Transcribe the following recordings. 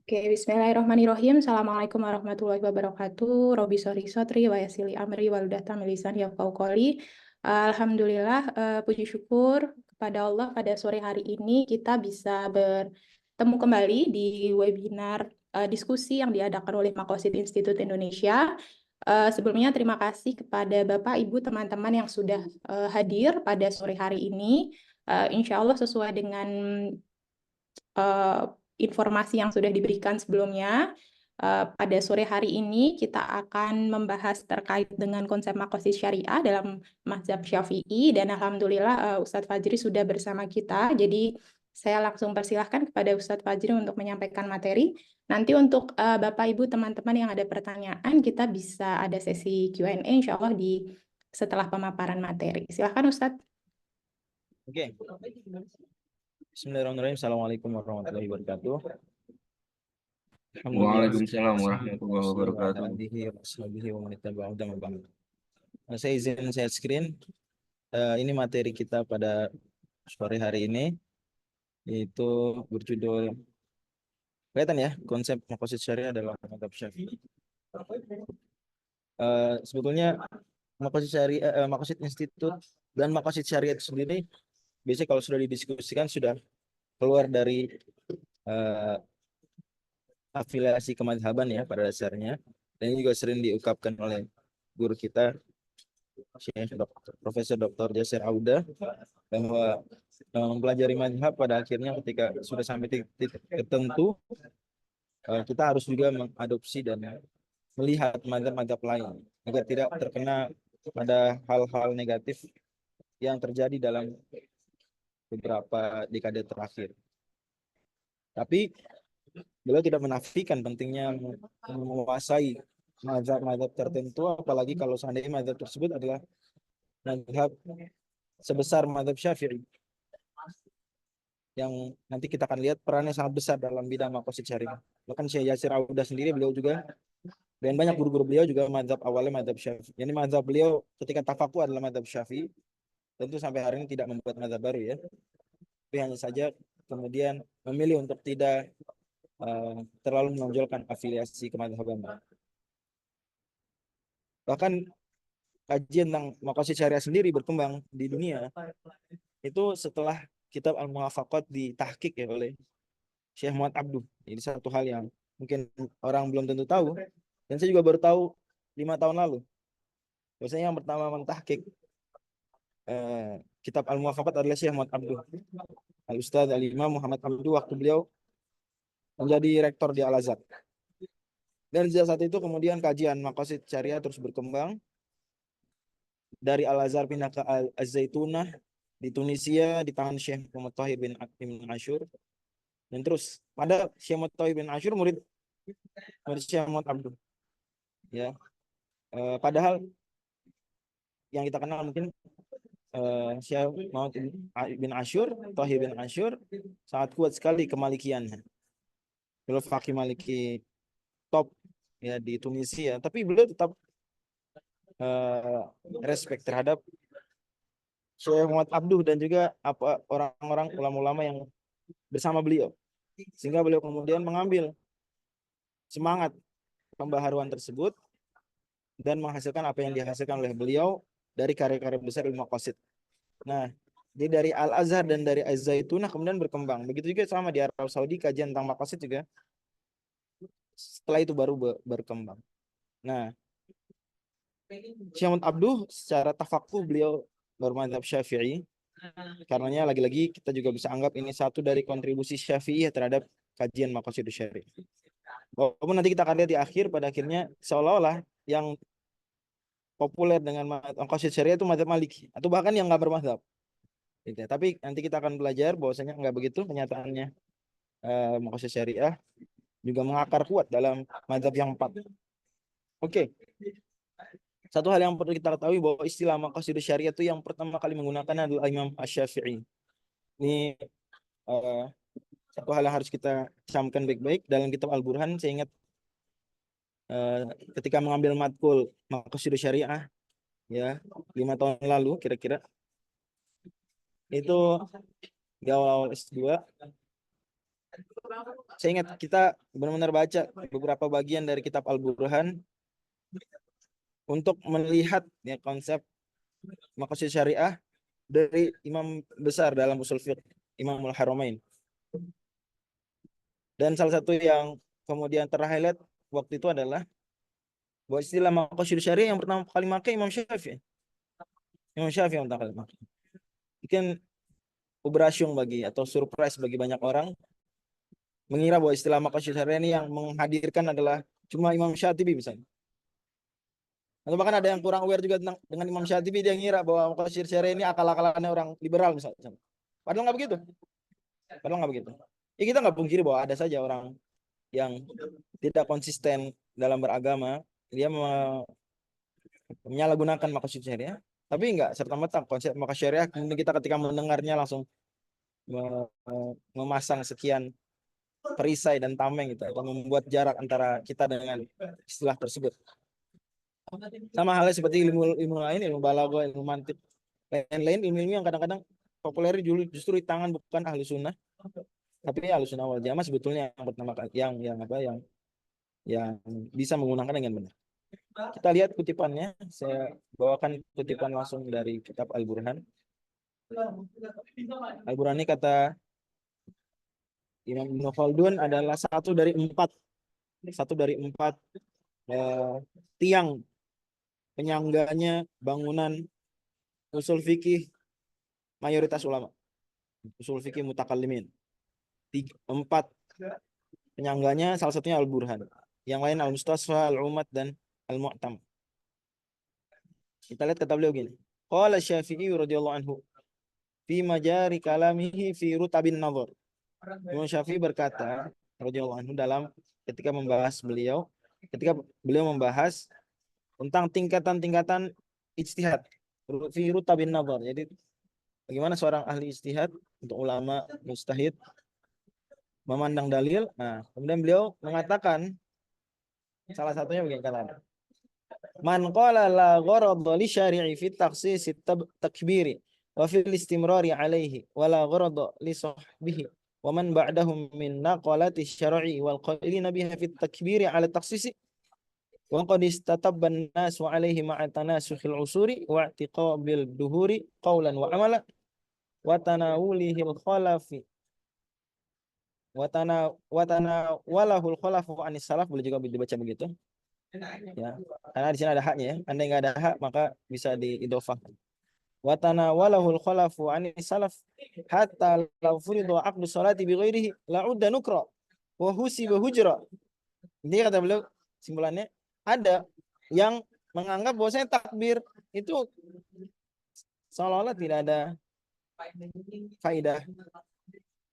Oke, bismillahirrahmanirrahim. Assalamualaikum warahmatullahi wabarakatuh. Robi sori sotri wa yasili amri waludah tamilisan yafqahu qawli. Alhamdulillah, puji syukur kepada Allah pada sore hari ini kita bisa bertemu kembali di webinar diskusi yang diadakan oleh Makosid Institute Indonesia. Sebelumnya terima kasih kepada Bapak, Ibu, teman-teman yang sudah hadir pada sore hari ini. Insya Allah sesuai dengan eh, informasi yang sudah diberikan sebelumnya. Pada sore hari ini kita akan membahas terkait dengan konsep makosid syariah dalam mazhab Syafi'i, dan alhamdulillah Ustadz Fajri sudah bersama kita. Jadi saya langsung persilahkan kepada Ustadz Fajri untuk menyampaikan materi. Nanti untuk Bapak Ibu teman-teman yang ada pertanyaan, kita bisa ada sesi Q&A insya Allah di setelah pemaparan materi. Silahkan Ustadz. Oke. Bismillahirrahmanirrahim. Assalamualaikum warahmatullahi wabarakatuh. Waalaikumsalam warahmatullahi wabarakatuh. Saya izin share screen. Ini materi kita pada sore hari ini, yaitu berjudul, kelihatan ya, konsep makosid syariah adalah mazhab Syafi'i. Sebetulnya makosid syariah, makosid institut dan makosid syariah itu sendiri biasanya kalau sudah didiskusikan sudah keluar dari afiliasi kemazhaban ya pada dasarnya, dan ini juga sering diungkapkan oleh guru kita Syekh Profesor Dr. Jasir Auda, bahwa mempelajari mazhab pada akhirnya ketika sudah sampai titik tertentu kita harus juga mengadopsi dan melihat mazhab-mazhab lain agar tidak terkena pada hal-hal negatif yang terjadi dalam beberapa dekade terakhir. Tapi beliau tidak menafikan pentingnya menguasai mazhab-mazhab tertentu, apalagi kalau seandainya mazhab tersebut adalah mazhab sebesar mazhab Syafi'i, yang nanti kita akan lihat perannya sangat besar dalam bidang makosid syariah. Bahkan Syekh Yasir Auda sendiri, beliau juga dan banyak guru-guru beliau juga mazhab awalnya mazhab Syafi'i. Jadi mazhab beliau ketika tafakuh adalah mazhab Syafi'i. Tentu sampai hari ini tidak membuat mazhab baru ya, tapi hanya saja kemudian memilih untuk tidak terlalu menonjolkan afiliasi kemazhaban. Bahkan kajian tentang makosid syariah sendiri berkembang di dunia itu setelah kitab Al-Muwafaqat ditahqiq ya oleh Syekh Muhammad Abduh. Ini satu hal yang mungkin orang belum tentu tahu, dan saya juga baru tahu 5 tahun lalu. Biasanya yang pertama mentahqiq kitab Al-Muwafaqat adalah Syekh Muhammad Abduh, Al-Ustadz Al-Imam Muhammad Abduh, waktu beliau menjadi rektor di Al-Azhar. Dan sejak saat itu kemudian kajian makosid syariah terus berkembang. Dari Al-Azhar pindah ke Al-Zaitunah di Tunisia di tangan Syekh Muhammad Thahir bin Ashur. Dan terus pada Syekh Muhammad Thahir bin Ashur murid Syekh Muhammad Abduh. Ya. Padahal yang kita kenal mungkin Syekh Muhammad bin Ashur, Thahir bin Ashur sangat kuat sekali kemalikiannya. Beliau fakih maliki top ya di Tunisia, tapi beliau tetap respect terhadap Syekh Muhammad Abduh dan juga apa orang-orang ulama-ulama yang bersama beliau, sehingga beliau kemudian mengambil semangat pembaharuan tersebut dan menghasilkan apa yang dihasilkan oleh beliau dari karya-karya besar ilmu maqasid. Nah, jadi dari Al-Azhar dan dari Az-Zaitunah kemudian berkembang. Begitu juga sama di Arab Saudi, kajian tentang maqasid juga setelah itu baru berkembang. Nah, Syekh Muhammad Abduh secara tafakuh beliau bermadzhab Syafi'i. Karenanya lagi-lagi kita juga bisa anggap ini satu dari kontribusi Syafi'i terhadap kajian maqasid syariah. Walaupun nanti kita akan lihat di akhir, pada akhirnya seolah-olah yang populer dengan maqasid syariah itu mazhab Maliki atau bahkan yang nggak bermazhab. Gitu. Tapi nanti kita akan belajar bahwasanya nggak begitu kenyataannya. Maqasid syariah juga mengakar kuat dalam mazhab yang 4. Oke. Satu hal yang perlu kita ketahui bahwa istilah maqasid syariah itu yang pertama kali menggunakan adalah Imam Asy-Syafi'i. Ini satu hal yang harus kita camkan baik-baik dalam kitab Al-Burhan. Saya ingat ketika mengambil matkul maqasid syariah ya 5 tahun lalu kira-kira, itu di awal-awal S2, Saya ingat kita benar-benar baca beberapa bagian dari kitab Al-Burhan untuk melihat ya konsep maqasid syariah dari imam besar dalam usul fiqh, Imamul Haramain. Dan salah satu yang kemudian terhighlight waktu itu adalah bahwa istilah maqasid syariah yang pertama kali pakai Imam Syafi'i. Imam Syafi'i yang pertama kali pakai. Mungkin uberasyung bagi atau surprise bagi banyak orang mengira bahwa istilah maqasid syariah ini yang menghadirkan adalah cuma Imam Syatibi misalnya. Atau bahkan ada yang kurang aware juga dengan Imam Syatibi, dia ngira bahwa maqasid syariah ini akal-akalannya orang liberal misalnya. Padahal nggak begitu. Padahal nggak begitu. Ya kita nggak pungkiri bahwa ada saja orang yang tidak konsisten dalam beragama, dia menyalahgunakan maqasid syariah, tapi nggak serta-merta konsep maqasid syariah kemudian kita ketika mendengarnya langsung memasang sekian perisai dan tameng gitu atau membuat jarak antara kita dengan istilah tersebut. Sama halnya seperti ilmu lain, ilmu balaghah, ilmu mantik, lain-lain ilmu yang kadang-kadang populer justru di tangan bukan ahli sunnah, tapi ahli sunnah wal jamaah sebetulnya yang pertama kali yang bisa menggunakan dengan benar. Kita lihat kutipannya, saya bawakan kutipan langsung dari kitab Al-Burhan. Al-Burhan ini kata Imam Ibn Khaldun adalah satu dari empat tiang penyangganya bangunan usul fikih mayoritas ulama, usul fikih mutakallimin. Empat penyangganya, salah satunya Al-Burhan, yang lain Al-Mustasfa, Al-Umad, dan Al-Mu'tam. Kita lihat kata beliau gini, qala Syafi'i radhiyallahu anhu fi majari kalamihi fi rutabin nazar. Imam Syafi'i berkata radhiyallahu anhu ketika beliau membahas tentang tingkatan-tingkatan ijtihad fi rutabin nazar. Jadi bagaimana seorang ahli ijtihad untuk ulama mujtahid memandang dalil. Nah, kemudian beliau mengatakan salah satunya begini kata, man qala la gharada li syari'i fi takhsis takbiri wa fil istimrari alaihi wa la gharada li sahbihi wa man ba'dahum min naqalati syar'i wal qailina biha fi takbiri ala takhsisi wa qad istatabba an-nas wa alaihi ma'a tanasukhil usuri wa i'tiqabil duhuri qawlan wa amala wa tanawulihil khalafi walahul khalafu anis salaf, boleh juga dibaca begitu ya, karena di sini ada haknya ya. Andai nggak ada hak maka bisa diidhofah. Walahul khalafu anis salaf hatta law furidu aqdu salati bi ghairihi la'udda nukra wa husiba hujra. Ini kata beliau simpulannya, ada yang menganggap bahwasanya takbir itu seolah-olah tidak ada faidah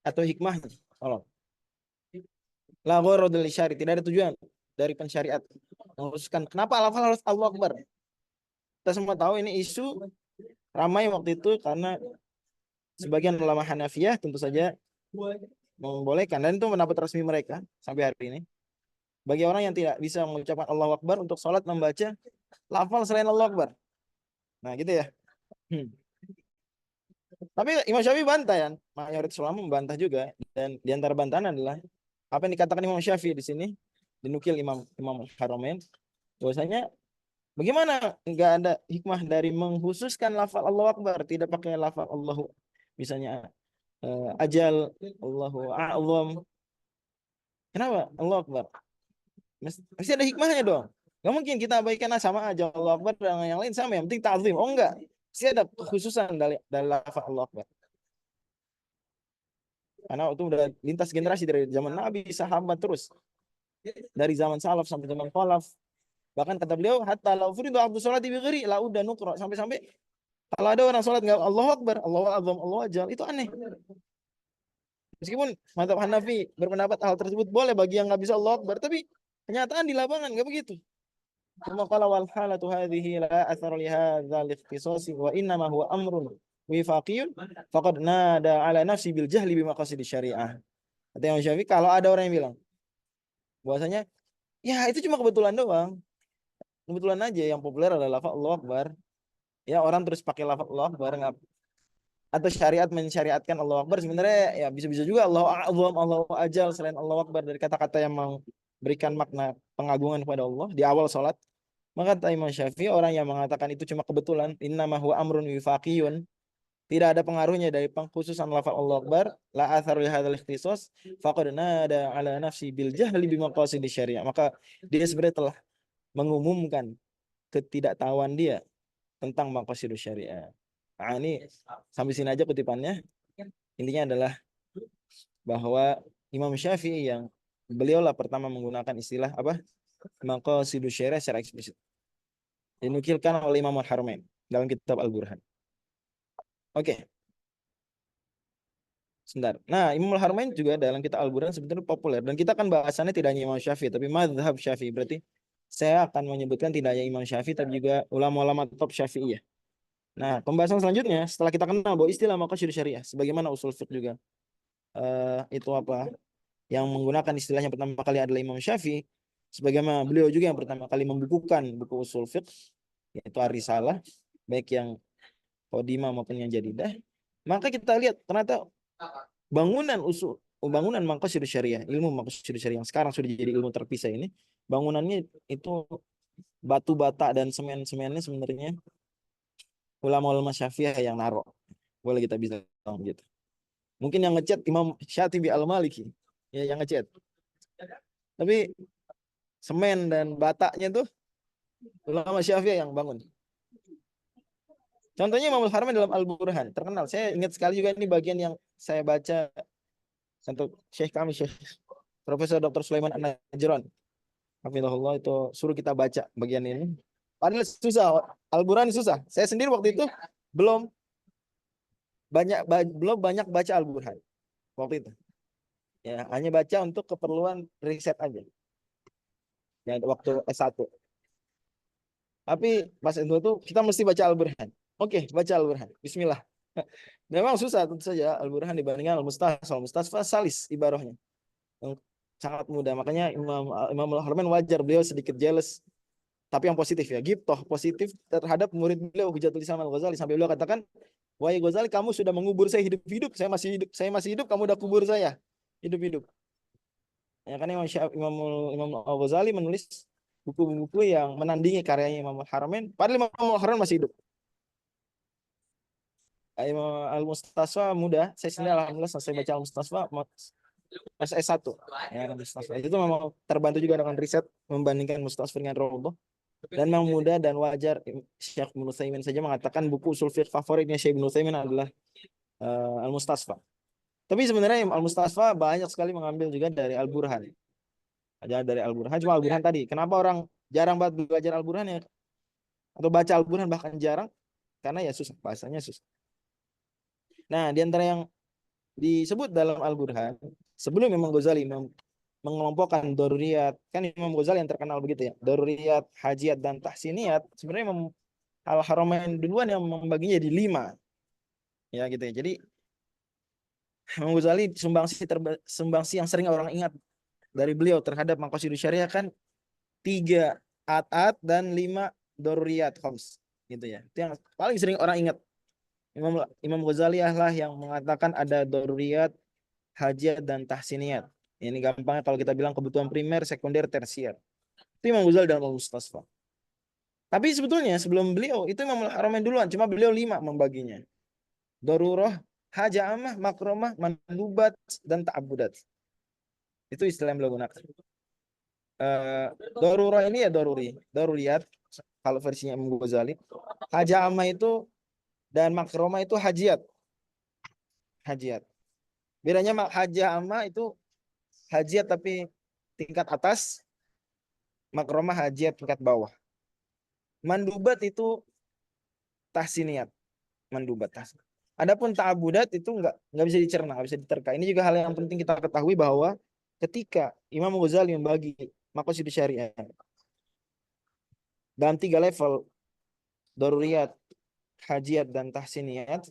atau hikmahnya. Allah. La gharadul syari, tidak ada tujuan dari pensyariat mengkhususkan kenapa lafal harus Allahu Akbar. Kita semua tahu ini isu ramai waktu itu karena sebagian ulama Hanafiyah tentu saja membolehkan, dan itu pendapat resmi mereka sampai hari ini. Bagi orang yang tidak bisa mengucapkan Allahu Akbar untuk sholat membaca lafal selain Allahu Akbar. Nah, gitu ya. Tapi Imam Syafi'i bantah ya, mayoritas ulama membantah juga, dan di antara bantahan adalah apa yang dikatakan Imam Syafi'i di sini, dinukil Imam Haramain, bahwasanya bagaimana enggak ada hikmah dari mengkhususkan lafal Allahu Akbar, tidak pakai lafal Allahu misalnya ajal, Allahu a'zam. Kenapa Allahu Akbar? Mesti ada hikmahnya dong. Gak mungkin kita abaikan sama aja Allahu Akbar dengan yang lain sama, yang penting ta'zim. Oh enggak. Mesti ada kekhususan dari lafal Allahu Akbar. Karena itu udah lintas generasi dari zaman Nabi, sahabat, terus dari zaman salaf sampai zaman khalaf. Bahkan kata beliau, hatta law furidu abdu sholati bi ghairi la uda nukra, sampai kalau ada orang sholat enggak Allahu Akbar, Allahu azam, Allahu ajal, itu aneh. Meskipun mazhab Hanafi berpendapat hal tersebut boleh bagi yang enggak bisa Allahu Akbar, tapi kenyataan di lapangan enggak begitu. Cuma qala wal halatu hadhihi la athar li hadzal ikhtisasi wa inna ma huwa amrun wifaqiyun faqad nada ala nafsi bil jahli bi maqasid syariah. Kata Imam Syafi'i, kalau ada orang yang bilang bahwasanya ya itu cuma kebetulan doang, kebetulan aja yang populer adalah lafaz Allahu Akbar, ya orang terus pakai lafaz Allahu Akbar, atau syariat mensyariatkan Allahu Akbar, sebenarnya ya bisa-bisa juga Allahu A'zam, Allahu Ajal selain Allahu Akbar dari kata-kata yang memberikan makna pengagungan kepada Allah di awal sholat. Maka kata Imam Syafi'i, orang yang mengatakan itu cuma kebetulan, innama huwa amrun wifaqiyun, tidak ada pengaruhnya dari pengkhususan lafaz Allahu Akbar, la atharu li hadzal ikhtisas, faqad nada ala nafsi bil jahli bi maqasidis syariah. Maka dia sebenarnya telah mengumumkan ketidaktahuan dia tentang maqasidus syariah. Nah, ini sampai sini aja kutipannya. Intinya adalah bahwa Imam Syafi'i yang beliaulah pertama menggunakan istilah apa? Maqasidus syariah secara eksplisit. Dinukilkan oleh Imam Al-Haramain dalam kitab Al-Burhan. Oke. Sebentar. Nah, Imam Al-Haramain juga dalam kitab Al-Burhan sebetulnya populer. Dan kita kan bahasannya tidak hanya Imam Syafi'i, tapi mazhab Syafi'i. Berarti saya akan menyebutkan tidak hanya Imam Syafi'i, tapi juga ulama-ulama top Syafi'iyah. Nah, pembahasan selanjutnya, setelah kita kenal bahwa istilah maqasidus syariah, sebagaimana usul fiqh juga, itu apa? Yang menggunakan istilahnya pertama kali adalah Imam Syafi'i. Sebagaimana beliau juga yang pertama kali membukukan buku usul fiqh, yaitu Ar-Risalah, baik yang Qadimah maupun yang Jadidah. Maka kita lihat ternyata bangunan maqasidus syariah, ilmu maqasidus syariah yang sekarang sudah jadi ilmu terpisah ini, bangunannya itu batu bata dan semen-semennya sebenarnya ulama-ulama Syafi'iyah yang naruh. Boleh kita bisa gitu. Mungkin yang ngecat Imam Syatibi Al-Maliki, ya yang ngecat. Tapi semen dan batanya tuh ulama Syafi'iyah yang bangun. Contohnya Imam Al-Haramain dalam Al-Burhan, terkenal. Saya ingat sekali juga ini bagian yang saya baca untuk Syekh kami, Syekh Profesor Dr. Sulaiman An-Najran. Hafizahullah, itu suruh kita baca bagian ini. Padahal susah, Al-Burhan susah. Saya sendiri waktu itu belum banyak baca Al-Burhan waktu itu. Ya, hanya baca untuk keperluan riset aja. Ya, waktu S1. Tapi pas itu tuh kita mesti baca Al-Burhan. Oke, baca Al-Burhan. Bismillah. Memang susah tentu saja Al-Burhan dibandingkan Al-Mustasfa. Al-Mustasfa salis ibarahnya. Sangat mudah. Makanya Imam Al-Haramain wajar beliau sedikit jealous. Tapi yang positif ya. Ghibtoh positif terhadap murid beliau Hujatul Islam Al-Ghazali. Sampai beliau katakan, wahai Ghazali, kamu sudah mengubur saya hidup-hidup. Saya masih hidup, kamu udah kubur saya hidup-hidup. Ya kan Imam Al-Ghazali menulis buku-buku yang menandingi karyanya Imam Al-Haramain. Padahal Imam Al-Haramain masih hidup. Imam Al-Mustasfa mudah. Saya sendiri alhamdulillah selesai baca Al-Mustasfa pas S1. Ya, Mustasfa. Itu memang terbantu juga dengan riset membandingkan Mustasfa dengan Rawdah. Dan memang mudah dan wajar Syekh Ibnu Utsaimin saja mengatakan buku usul fiqh favoritnya Syekh Ibnu Utsaimin adalah Al-Mustasfa. Tapi sebenarnya Al-Mustasfa banyak sekali mengambil juga dari Al-Burhan. Aja dari Al-Burhan, cuma Al-Burhan tadi. Kenapa orang jarang banget belajar Al-Burhan ya? Atau baca Al-Burhan bahkan jarang? Karena ya susah, bahasanya susah. Nah, di antara yang disebut dalam Al-Burhan, sebelum Imam Ghazali mengelompokkan daruriyat, kan Imam Ghazali yang terkenal begitu ya, daruriyat, hajiat, dan tahsiniyat, sebenarnya Imam Al-Haramain duluan yang membaginya jadi 5. Ya gitu ya. Jadi Imam Ghazali sumbangsi yang sering orang ingat dari beliau terhadap maqasidus syariah kan 3 at-at dan 5 daruriyat khams gitu ya. Itu yang paling sering orang ingat. Imam Ghazali lah yang mengatakan ada daruriyat, hajiat, dan tahsiniyat. Ini gampangnya kalau kita bilang kebutuhan primer, sekunder, tersier. Itu Imam Ghazali dalam Al-Mustasfa. Tapi sebetulnya sebelum beliau itu Imam Al-Haramain duluan, cuma beliau 5 membaginya. Darurah, haja amah, makromah, mandubat, dan ta'abudat. Itu istilah yang beliau gunakan. Darurah ini ya daruriyat kalau versinya Imam Ghazali. Haja amah itu dan makromah itu hajiat. Bedanya haja amma itu hajiat tapi tingkat atas, makromah hajiat tingkat bawah. Mandubat itu tahsiniyat, mandubat tahsin. Adapun ta'abudat itu nggak bisa dicerna, nggak bisa diterka. Ini juga hal yang penting kita ketahui bahwa ketika Imam Ghazali membagi maqasidus syariah dalam 3 level, daruriyat, hajiat, dan tahsiniyat,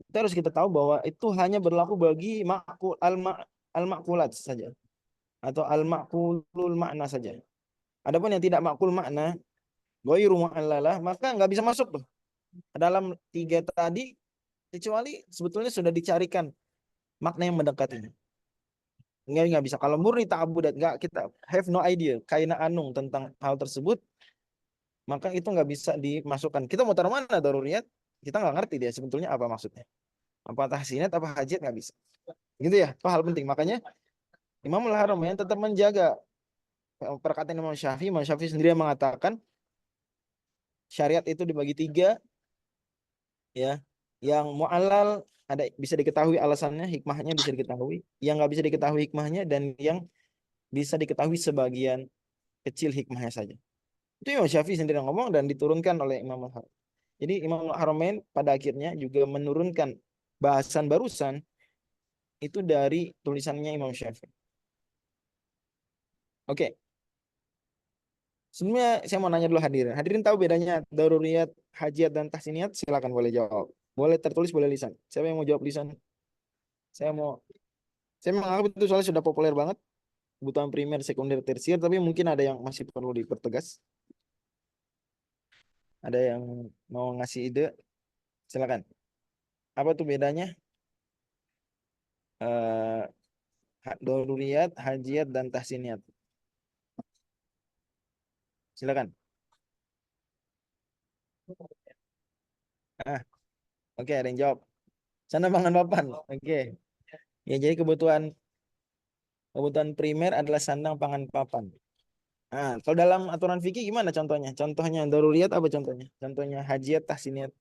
kita harus kita tahu bahwa itu hanya berlaku bagi al-ma'kulat saja atau al-ma'kulul makna saja. Adapun yang tidak makul makna, ghairu mu'allalah, maka nggak bisa masuk tuh dalam 3 tadi. kecuali sebetulnya sudah dicarikan makna yang mendekatinya. Nggak bisa. Kalau murni ta'abudat, nggak, kita have no idea, kaina anung tentang hal tersebut, maka itu nggak bisa dimasukkan. Kita mau taruh mana daruriyat? Kita nggak ngerti dia sebetulnya apa maksudnya. Apa tahsinat, apa hajat, nggak bisa. Gitu ya, itu hal penting. Makanya Imamul Haramain tetap menjaga perkataan Imam Syafi'i. Imam Syafi'i sendiri yang mengatakan syariat itu dibagi tiga, ya. Yang mu'allal ada bisa diketahui alasannya, hikmahnya bisa diketahui. Yang nggak bisa diketahui hikmahnya, dan yang bisa diketahui sebagian kecil hikmahnya saja. Itu Imam Syafi'i sendiri yang ngomong dan diturunkan oleh Imam Al-Haramain. Jadi Imam Al-Haramain pada akhirnya juga menurunkan bahasan barusan itu dari tulisannya Imam Syafi'i. Oke. Sebenarnya saya mau nanya dulu hadirin. Hadirin tahu bedanya daruriyat, hajiat, dan tahsiniyat? Silakan boleh jawab. Boleh tertulis, boleh lisan. Siapa yang mau jawab lisan? Saya mau. Saya menganggap itu soalnya sudah populer banget. Kebutuhan primer, sekunder, tersier. Tapi mungkin ada yang masih perlu dipertegas. Ada yang mau ngasih ide? Silakan. Apa tuh bedanya? Daruriyat, hajiat, dan tahsiniyat. Silakan. Ah, oke, ada yang jawab. Sana pangan papan. Oke. Ya, jadi kebutuhan primer adalah sandang, pangan, papan. Nah, kalau dalam aturan fikih gimana contohnya? Contohnya daruriyat apa contohnya? Contohnya hajiat, tahsiniyat.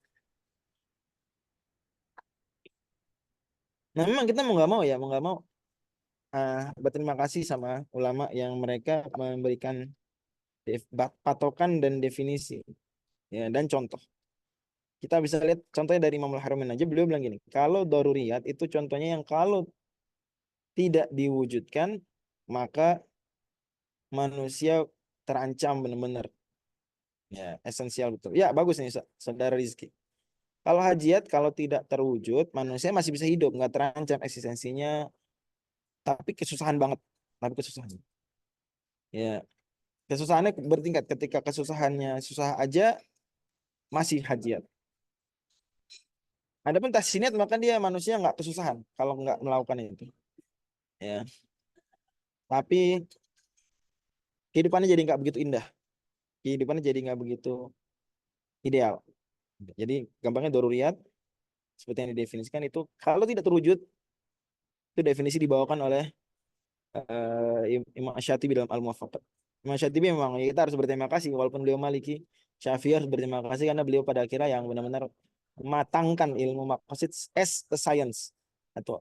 Nah, memang kita mau nggak mau ya, mau nggak mau berterima kasih sama ulama yang mereka memberikan patokan dan definisi, ya, dan contoh. Kita bisa lihat contohnya dari Imam Al-Haramain aja, beliau bilang gini, kalau daruriyat itu contohnya yang kalau tidak diwujudkan maka manusia terancam benar-benar, ya, esensial betul. Ya, bagus nih saudara Rizky. Kalau hajiat, kalau tidak terwujud, manusia masih bisa hidup, nggak terancam eksistensinya, tapi kesusahan banget, tapi kesusahan. Ya, kesusahannya bertingkat. Ketika kesusahannya susah aja, masih hajiat. Adapun tahsiniyat, maka dia manusia nggak kesusahan kalau nggak melakukan itu. Ya, tapi kehidupannya jadi nggak begitu indah. Kehidupannya jadi nggak begitu ideal. Jadi gampangnya daruriyat, seperti yang didefinisikan itu, kalau tidak terwujud, itu definisi dibawakan oleh Imam Syatibi dalam Al-Muwaffaqat. Imam Syatibi memang ya, kita harus berterima kasih walaupun beliau Maliki. Syafi'i harus berterima kasih karena beliau pada akhirnya yang benar-benar mematangkan ilmu maqasid as a science, atau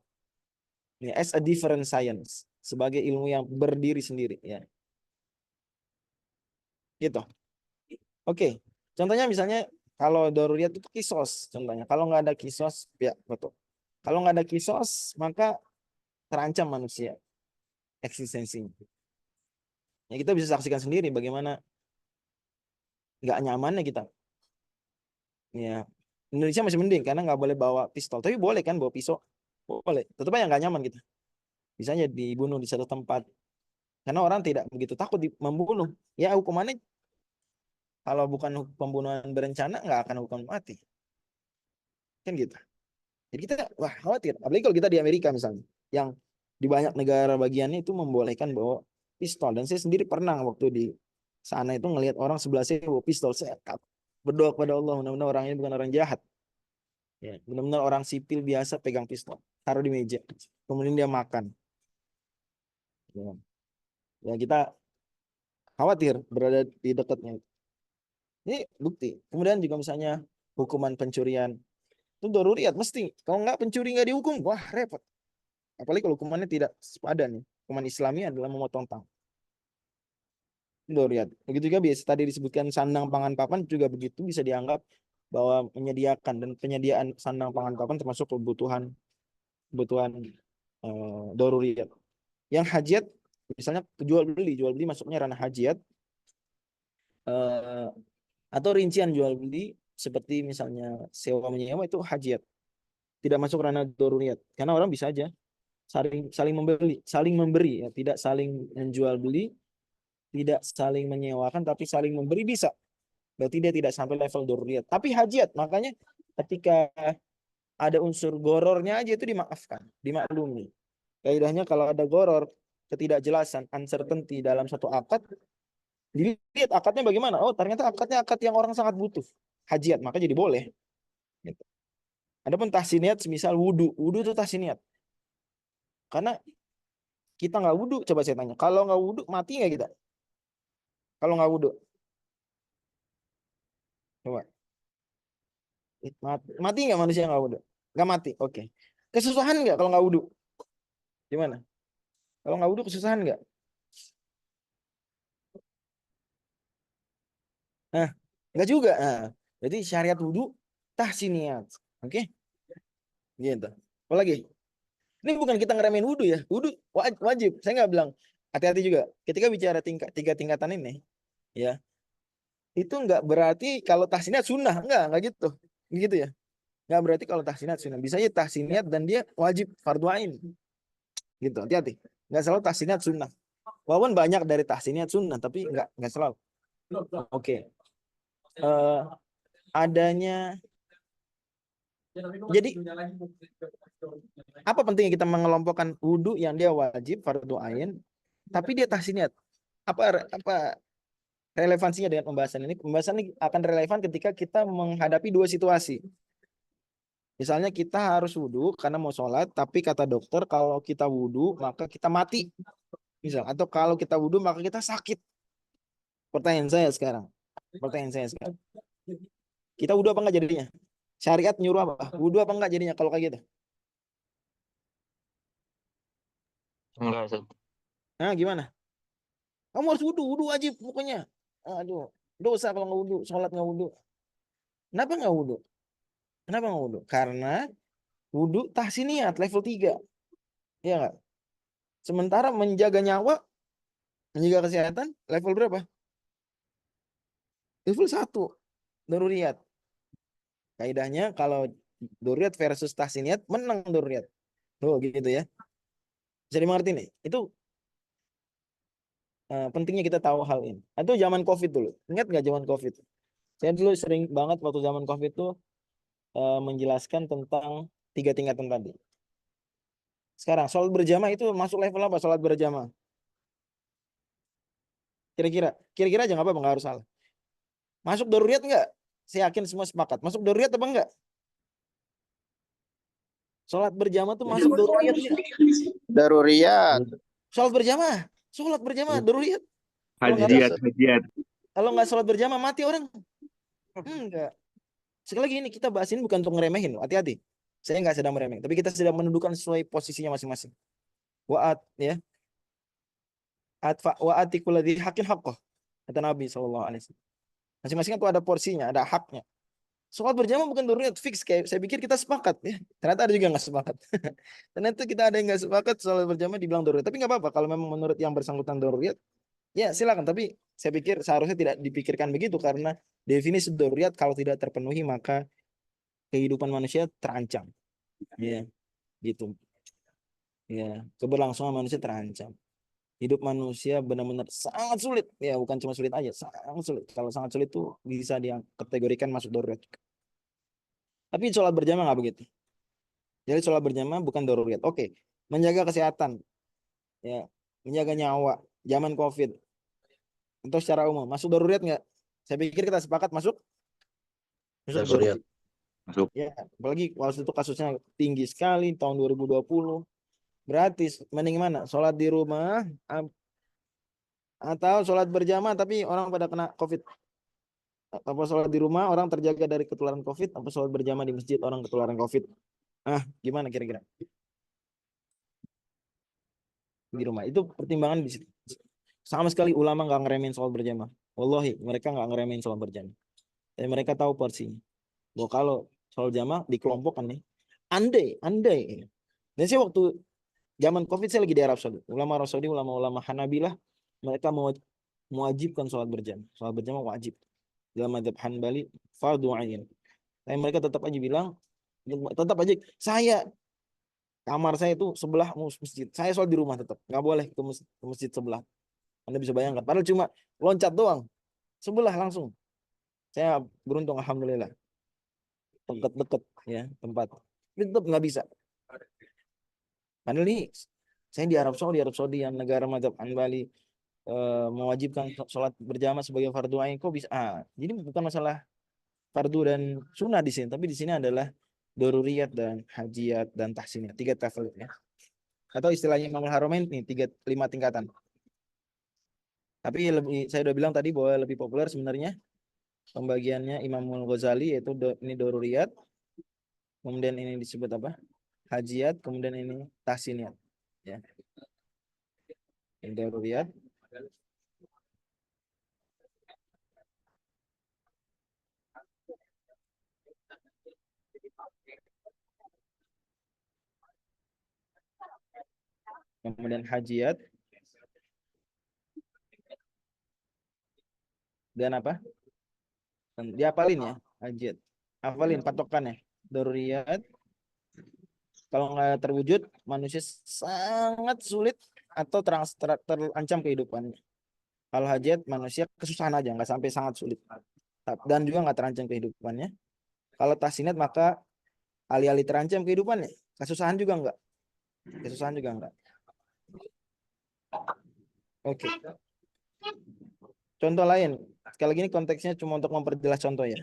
ya, as a different science, sebagai ilmu yang berdiri sendiri, ya. Gitu. Oke. Contohnya misalnya kalau daruriyat itu kisos contohnya. Kalau nggak ada kisos, ya betul. Kalau nggak ada kisos, maka terancam manusia eksistensinya. Ya, kita bisa saksikan sendiri bagaimana nggak nyamannya kita. Ya, Indonesia masih mending karena nggak boleh bawa pistol, tapi boleh kan bawa pisau, boleh. Tetap aja nggak nyaman kita. Misalnya dibunuh di satu tempat, karena orang tidak begitu takut membunuh. Ya, hukumannya kalau bukan pembunuhan berencana nggak akan hukuman mati, kan gitu. Jadi kita wah khawatir. Apalagi kalau kita di Amerika misalnya, yang di banyak negara bagiannya itu membolehkan bawa pistol. Dan saya sendiri pernah waktu di sana itu ngelihat orang sebelah saya bawa pistol. Saya berdoa kepada Allah, mudah-mudahan orang ini bukan orang jahat. Ya, benar-benar orang sipil biasa pegang pistol, taruh di meja. Kemudian dia makan. Ya, ya kita khawatir berada di dekatnya. Ini bukti. Kemudian juga misalnya hukuman pencurian. Itu daruriyat mesti. Kalau nggak pencuri nggak dihukum, wah repot. Apalagi kalau hukumannya tidak sepadan. Hukuman Islami adalah memotong tangan. Daruriyat. Begitu juga biasa tadi disebutkan sandang pangan papan juga begitu, bisa dianggap bahwa menyediakan, dan penyediaan sandang pangan papan termasuk kebutuhan daruriyat. Yang hajiat misalnya jual beli masuknya ranah hajiat, eh, atau rincian jual beli seperti misalnya sewa menyewa itu hajiat, tidak masuk ranah daruriyat karena orang bisa aja saling memberi, ya, tidak saling menjual beli, tidak saling menyewakan, tapi saling memberi bisa. Berarti dia tidak sampai level daruriyat. Tapi hajiat, makanya ketika ada unsur gorornya aja itu dimaafkan, dimaklumi. Kaidahnya kalau ada goror, ketidakjelasan, uncertainty dalam satu akad, dilihat akadnya bagaimana. Oh, ternyata akadnya akad yang orang sangat butuh. Hajiat, maka jadi boleh. Gitu. Adapun tahsiniyat, semisal wudhu. Wudhu itu tahsiniyat. Karena kita nggak wudhu, coba saya tanya. Kalau nggak wudhu, mati nggak kita? Kalau nggak wudhu. Coba. Mati nggak manusia nggak wudhu? Nggak mati, oke. Kesusahan nggak kalau nggak wudhu? Gimana? Kalau nggak wudhu kesusahan nggak? Nah, nggak juga. Nah, jadi syariat wudhu tahsiniyat. Oke? Gitu. Apalagi? Ini bukan kita ngeremehin wudhu ya. Wudhu wajib. Saya nggak bilang. Hati-hati juga. Ketika bicara tiga tingkatan ini, ya, itu nggak berarti kalau tahsiniyat sunnah. Nggak gitu. Gitu ya. Nggak berarti kalau tahsiniyat sunnah. Bisa aja tahsiniyat dan dia wajib fardu ain. Gitu. Hati-hati. Nggak selalu tahsiniyat sunnah. Walaupun banyak dari tahsiniyat sunnah, tapi nggak selalu. Oke. Adanya. Jadi apa pentingnya kita mengelompokkan wudhu yang dia wajib fardu ain, tapi dia tahsiniyat? Apa relevansinya dengan pembahasan ini? Pembahasan ini akan relevan ketika kita menghadapi dua situasi. Misalnya kita harus wudhu karena mau sholat, tapi kata dokter kalau kita wudhu maka kita mati. Misal, atau kalau kita wudhu maka kita sakit. Pertanyaan saya sekarang. Kita wudhu apa enggak jadinya? Syariat nyuruh apa? Wudhu apa enggak jadinya kalau kayak gitu? Enggak, Ustaz. Nah, gimana? Kamu harus wudhu, wudhu wajib pokoknya. Aduh, dosa kalau nggak wudhu, sholat nggak wudhu. Kenapa nggak wudhu? Kenapa nggak wudhu? Karena wudhu tahsiniyat level 3. Iya nggak? Sementara menjaga nyawa, menjaga kesehatan, level berapa? Level 1. Daruriyat. Kaidahnya kalau daruriyat versus tahsiniyat, menang daruriyat. Oh gitu ya. Bisa dimengerti nih. Itu pentingnya kita tahu hal ini. Atau zaman COVID dulu. Ingat nggak zaman COVID? Saya dulu sering banget waktu zaman COVID itu menjelaskan tentang 3 tingkatan tadi. Sekarang sholat berjamaah itu masuk level apa? Sholat berjamaah. Kira-kira aja nggak apa-apa, nggak harus salah. Masuk daruriyat nggak? Saya yakin semua sepakat. Masuk daruriyat apa enggak? Sholat berjamaah tuh masuk daruriyat nggak? Daruriyat. Sholat berjamaah daruriyat. Kalau nggak sholat berjamaah mati orang. Enggak. Sekali lagi ini kita bahas ini bukan untuk ngeremehin, hati-hati. Saya nggak sedang meremeh, tapi kita sedang menundukkan sesuai posisinya masing-masing. Wa'at ya. Wa'atikul ladzi haqqin haqqah. Kata Nabi SAW. Masing-masing itu ada porsinya, ada haknya. Sholat berjamaah bukan daruriyat fix, kayak saya pikir kita sepakat ya. Ternyata ada juga nggak sepakat. Ternyata kita ada yang nggak sepakat sholat berjamaah dibilang daruriyat. Tapi nggak apa-apa kalau memang menurut yang bersangkutan daruriyat, ya silakan. Tapi saya pikir seharusnya tidak dipikirkan begitu karena definisi daruriyat kalau tidak terpenuhi maka kehidupan manusia terancam. Ya, gitu. Ya, keberlangsungan manusia terancam. Hidup manusia benar-benar sangat sulit. Ya, bukan cuma sulit aja, sangat sulit. Kalau sangat sulit itu bisa dikategorikan masuk darurat. Tapi sholat berjamaah nggak begitu. Jadi sholat berjamaah bukan darurat. Oke, menjaga kesehatan, ya, menjaga nyawa, zaman COVID, untuk secara umum masuk darurat nggak? Saya pikir kita sepakat masuk. Darurat. Masuk. Ya, apalagi waktu itu kasusnya tinggi sekali tahun 2020. Berarti mending mana? Sholat di rumah atau sholat berjamaah tapi orang pada kena COVID? Apa sholat di rumah orang terjaga dari ketularan COVID? Apa sholat berjamaah di masjid orang ketularan COVID? Gimana kira-kira? Di rumah. Itu pertimbangan di situ. Sama sekali ulama nggak ngeremehin sholat berjamaah. Wallahi, mereka nggak ngeremehin sholat berjamaah. Dan mereka tahu porsinya. Bahwa kalau sholat jamaah dikelompokkan nih, andai. Dan saya waktu zaman COVID saya lagi di Arab Saudi. Ulama Arab Saudi, ulama-ulama Hanabilah, mereka mewajibkan sholat berjamaah. Sholat berjamaah wajib. Dalam mazhab Hanbali, fardu ain. Tapi mereka tetap aja bilang, saya kamar saya itu sebelah masjid. Saya sholat di rumah tetap. Nggak boleh ke masjid sebelah. Anda bisa bayangkan. Padahal cuma loncat doang. Sebelah langsung. Saya beruntung, alhamdulillah. Dekat-dekat ya tempat. Tetap nggak bisa. Padahal ini saya di Arab Saudi yang negara mazhab Hanbali mewajibkan sholat berjamaah sebagai fardu ain, kok bisa? Jadi bukan masalah fardu dan sunnah di sini, tapi di sini adalah daruriyat dan hajiyat dan tahsiniyat, 3 level ya. Atau istilahnya Imamul Haramain nih 5 tingkatan. Tapi saya udah bilang tadi bahwa lebih populer sebenarnya pembagiannya Imamul Ghazali, yaitu ini daruriyat, kemudian ini disebut apa? Hajiyat, kemudian ini tahsiniyat ya. Ini daruriyat. Kemudian hajiyat dan apa? Dan diapalin ya, hajiyat. Hafalin patokannya. Daruriyat kalau nggak terwujud manusia sangat sulit atau terancam kehidupannya. Kalau hajat manusia kesusahan aja, nggak sampai sangat sulit dan juga nggak terancam kehidupannya. Kalau tahsinat maka alih-alih terancam kehidupannya, kesusahan juga enggak. Oke. Contoh lain. Sekali lagi ini konteksnya cuma untuk memperjelas contoh ya.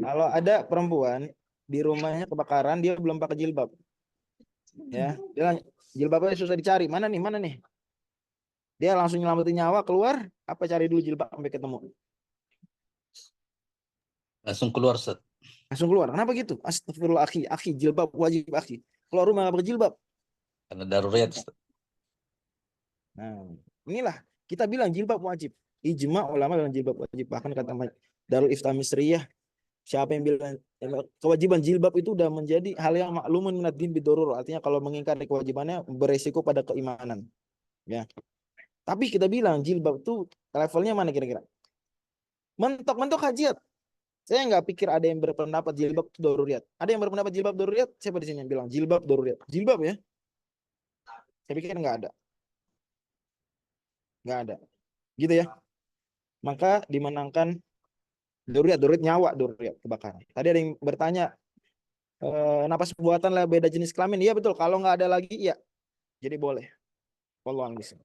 Kalau ada perempuan di rumahnya kebakaran, dia belum pakai jilbab. Ya, dia jilbabnya susah dicari. Mana nih? Dia langsung nyelamatin nyawa, keluar, apa cari dulu jilbab sampai ketemu? Langsung keluar, Ustaz. Langsung keluar. Kenapa gitu? Astagfirullah, akhi, jilbab wajib, akhi. Keluar rumah nggak pakai jilbab. Karena darurat, Ustaz. Nah, inilah kita bilang jilbab wajib. Ijma ulama bilang jilbab wajib. Bahkan kata Darul Iftah Misriyah, siapa yang bilang kewajiban jilbab itu udah menjadi hal yang maklumun minad din bidurur. Artinya kalau mengingkari kewajibannya beresiko pada keimanan. Ya. Tapi kita bilang jilbab itu levelnya mana kira-kira? Mentok-mentok hajat. Saya nggak pikir ada yang berpendapat jilbab itu daruriyat. Ada yang berpendapat jilbab daruriyat? Siapa di sini yang bilang jilbab daruriyat? Jilbab ya? Saya pikir nggak ada. Nggak ada. Gitu ya. Maka dimenangkan daruriyat nyawa, daruriyat kebakaran. Tadi ada yang bertanya, napas buatan lah beda jenis kelamin. Iya betul. Kalau nggak ada lagi, iya. Jadi boleh. Wallahu a'lam. Sekali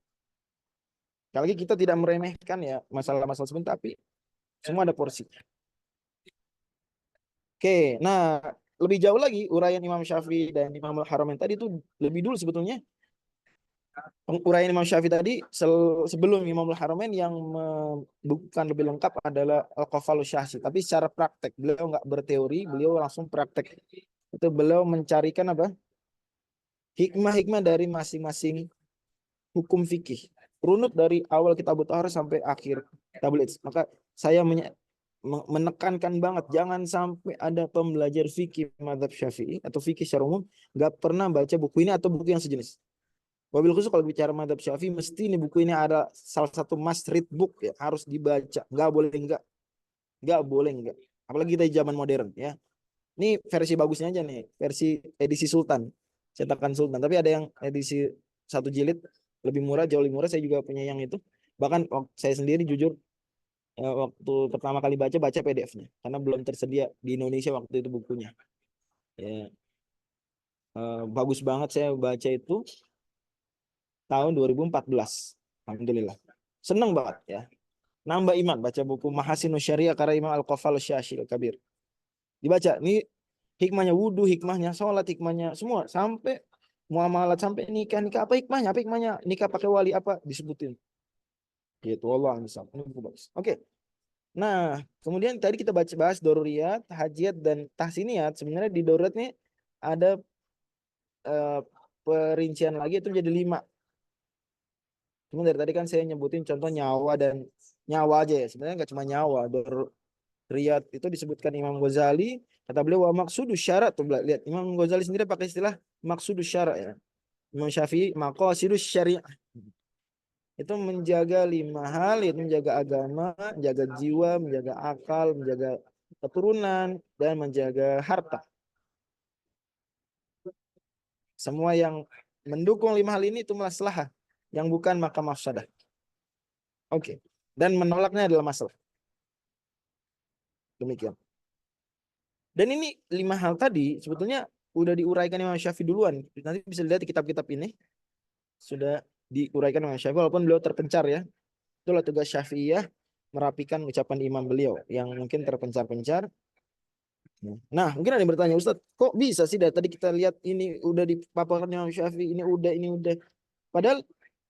lagi kita tidak meremehkan ya masalah-masalah sebentar, tapi semua ada porsi. Oke, nah lebih jauh lagi uraian Imam Syafi'i dan Imam Al-Haramain tadi itu lebih dulu sebetulnya. Uraian Imam Syafi'i tadi sebelum Imam Al-Haramain yang bukan lebih lengkap adalah Al-Qafalus Syahsi. Tapi secara praktek beliau nggak berteori, beliau langsung praktek. Itu beliau mencarikan apa? Hikmah-hikmah dari masing-masing hukum fikih. Runut dari awal kitab Thaharah sampai akhir kitab Al-Ijz. Maka saya menekankan banget jangan sampai ada pembelajar fikih mazhab Syafi'i atau fikih secara umum nggak pernah baca buku ini atau buku yang sejenis. Wabil khusus kalau bicara mazhab Syafi'i mesti ini buku ini ada salah satu must read book ya, harus dibaca. Nggak boleh enggak. Apalagi kita di zaman modern ya. Ini versi bagusnya aja nih, versi edisi Sultan, cetakan Sultan. Tapi ada yang edisi 1 jilid lebih murah, jauh lebih murah. Saya juga punya yang itu. Bahkan saya sendiri jujur waktu pertama kali baca PDF-nya karena belum tersedia di Indonesia waktu itu bukunya. Ya. Bagus banget, saya baca itu tahun 2014. Alhamdulillah. Seneng banget ya. Nambah iman baca buku Mahasinus Syariah karya Imam Al-Qafalus Syahsi Al-Kabir. Dibaca, ini hikmahnya wudhu, hikmahnya sholat, hikmahnya semua sampai muamalat, sampai nikah apa hikmahnya? Apa hikmahnya nikah pakai wali apa disebutin? Gitu, Allah misal. Ini buku bagus. Oke. Nah, kemudian tadi kita bahas daruriyat, hajiyat dan tahsiniyat. Sebenarnya di darurat nih ada perincian lagi itu menjadi 5. Cuma dari tadi kan saya nyebutin contoh nyawa dan nyawa aja ya. Sebenarnya nggak cuma nyawa. Daruriyat itu disebutkan Imam Ghazali. Kata beliau wa maksudus syarat. Tuh lihat Imam Ghazali sendiri pakai istilah maksudus syarat ya. Imam Syafi'i maqasidus syariah. Itu menjaga 5 hal, yaitu menjaga agama, menjaga jiwa, menjaga akal, menjaga keturunan, dan menjaga harta. Semua yang mendukung 5 hal ini itu maslahah, yang bukan maka mafsadah. Oke. Dan menolaknya adalah masalah. Demikian. Dan ini 5 hal tadi sebetulnya udah diuraikan Imam Syafi'i duluan. Nanti bisa lihat di kitab-kitab ini sudah diuraikan Imam Syafi'i walaupun beliau terpencar ya. Itulah tugas Syafi'iyah merapikan ucapan imam beliau yang mungkin terpencar-pencar. Nah, mungkin ada yang bertanya, Ustadz, kok bisa sih dari tadi kita lihat ini udah dipaparkan Imam Syafi'i, ini udah. Padahal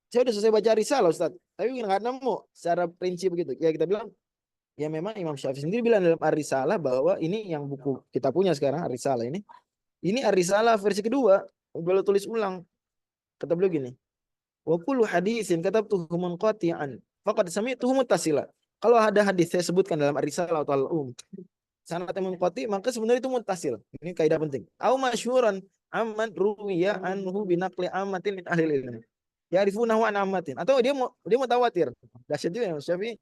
saya udah selesai baca risalah, Ustadz. Tapi nggak nemu secara prinsip gitu. Ya kita bilang, ya memang Imam Syafi'i sendiri bilang dalam Ar-Risalah bahwa ini yang buku kita punya sekarang, Ar-Risalah ini. Ini Ar-Risalah versi kedua. Beliau tulis ulang. Kata beliau gini, wa kullu hadisin katabtuhu munqati'an faqad sami'tuhu muttasila. Kalau ada hadis saya sebutkan dalam Ar-Risalah atau Al-Um sanad munqati, maka sebenarnya itu muttasil. Ini kaidah penting. Au masyhuran amman ruwiya anhu binaqli ammatin min ahli ilmi. Ya'rifunahu an ammatin. Atau dia mutawatir. Dahsyat juga Imam Syafi'i.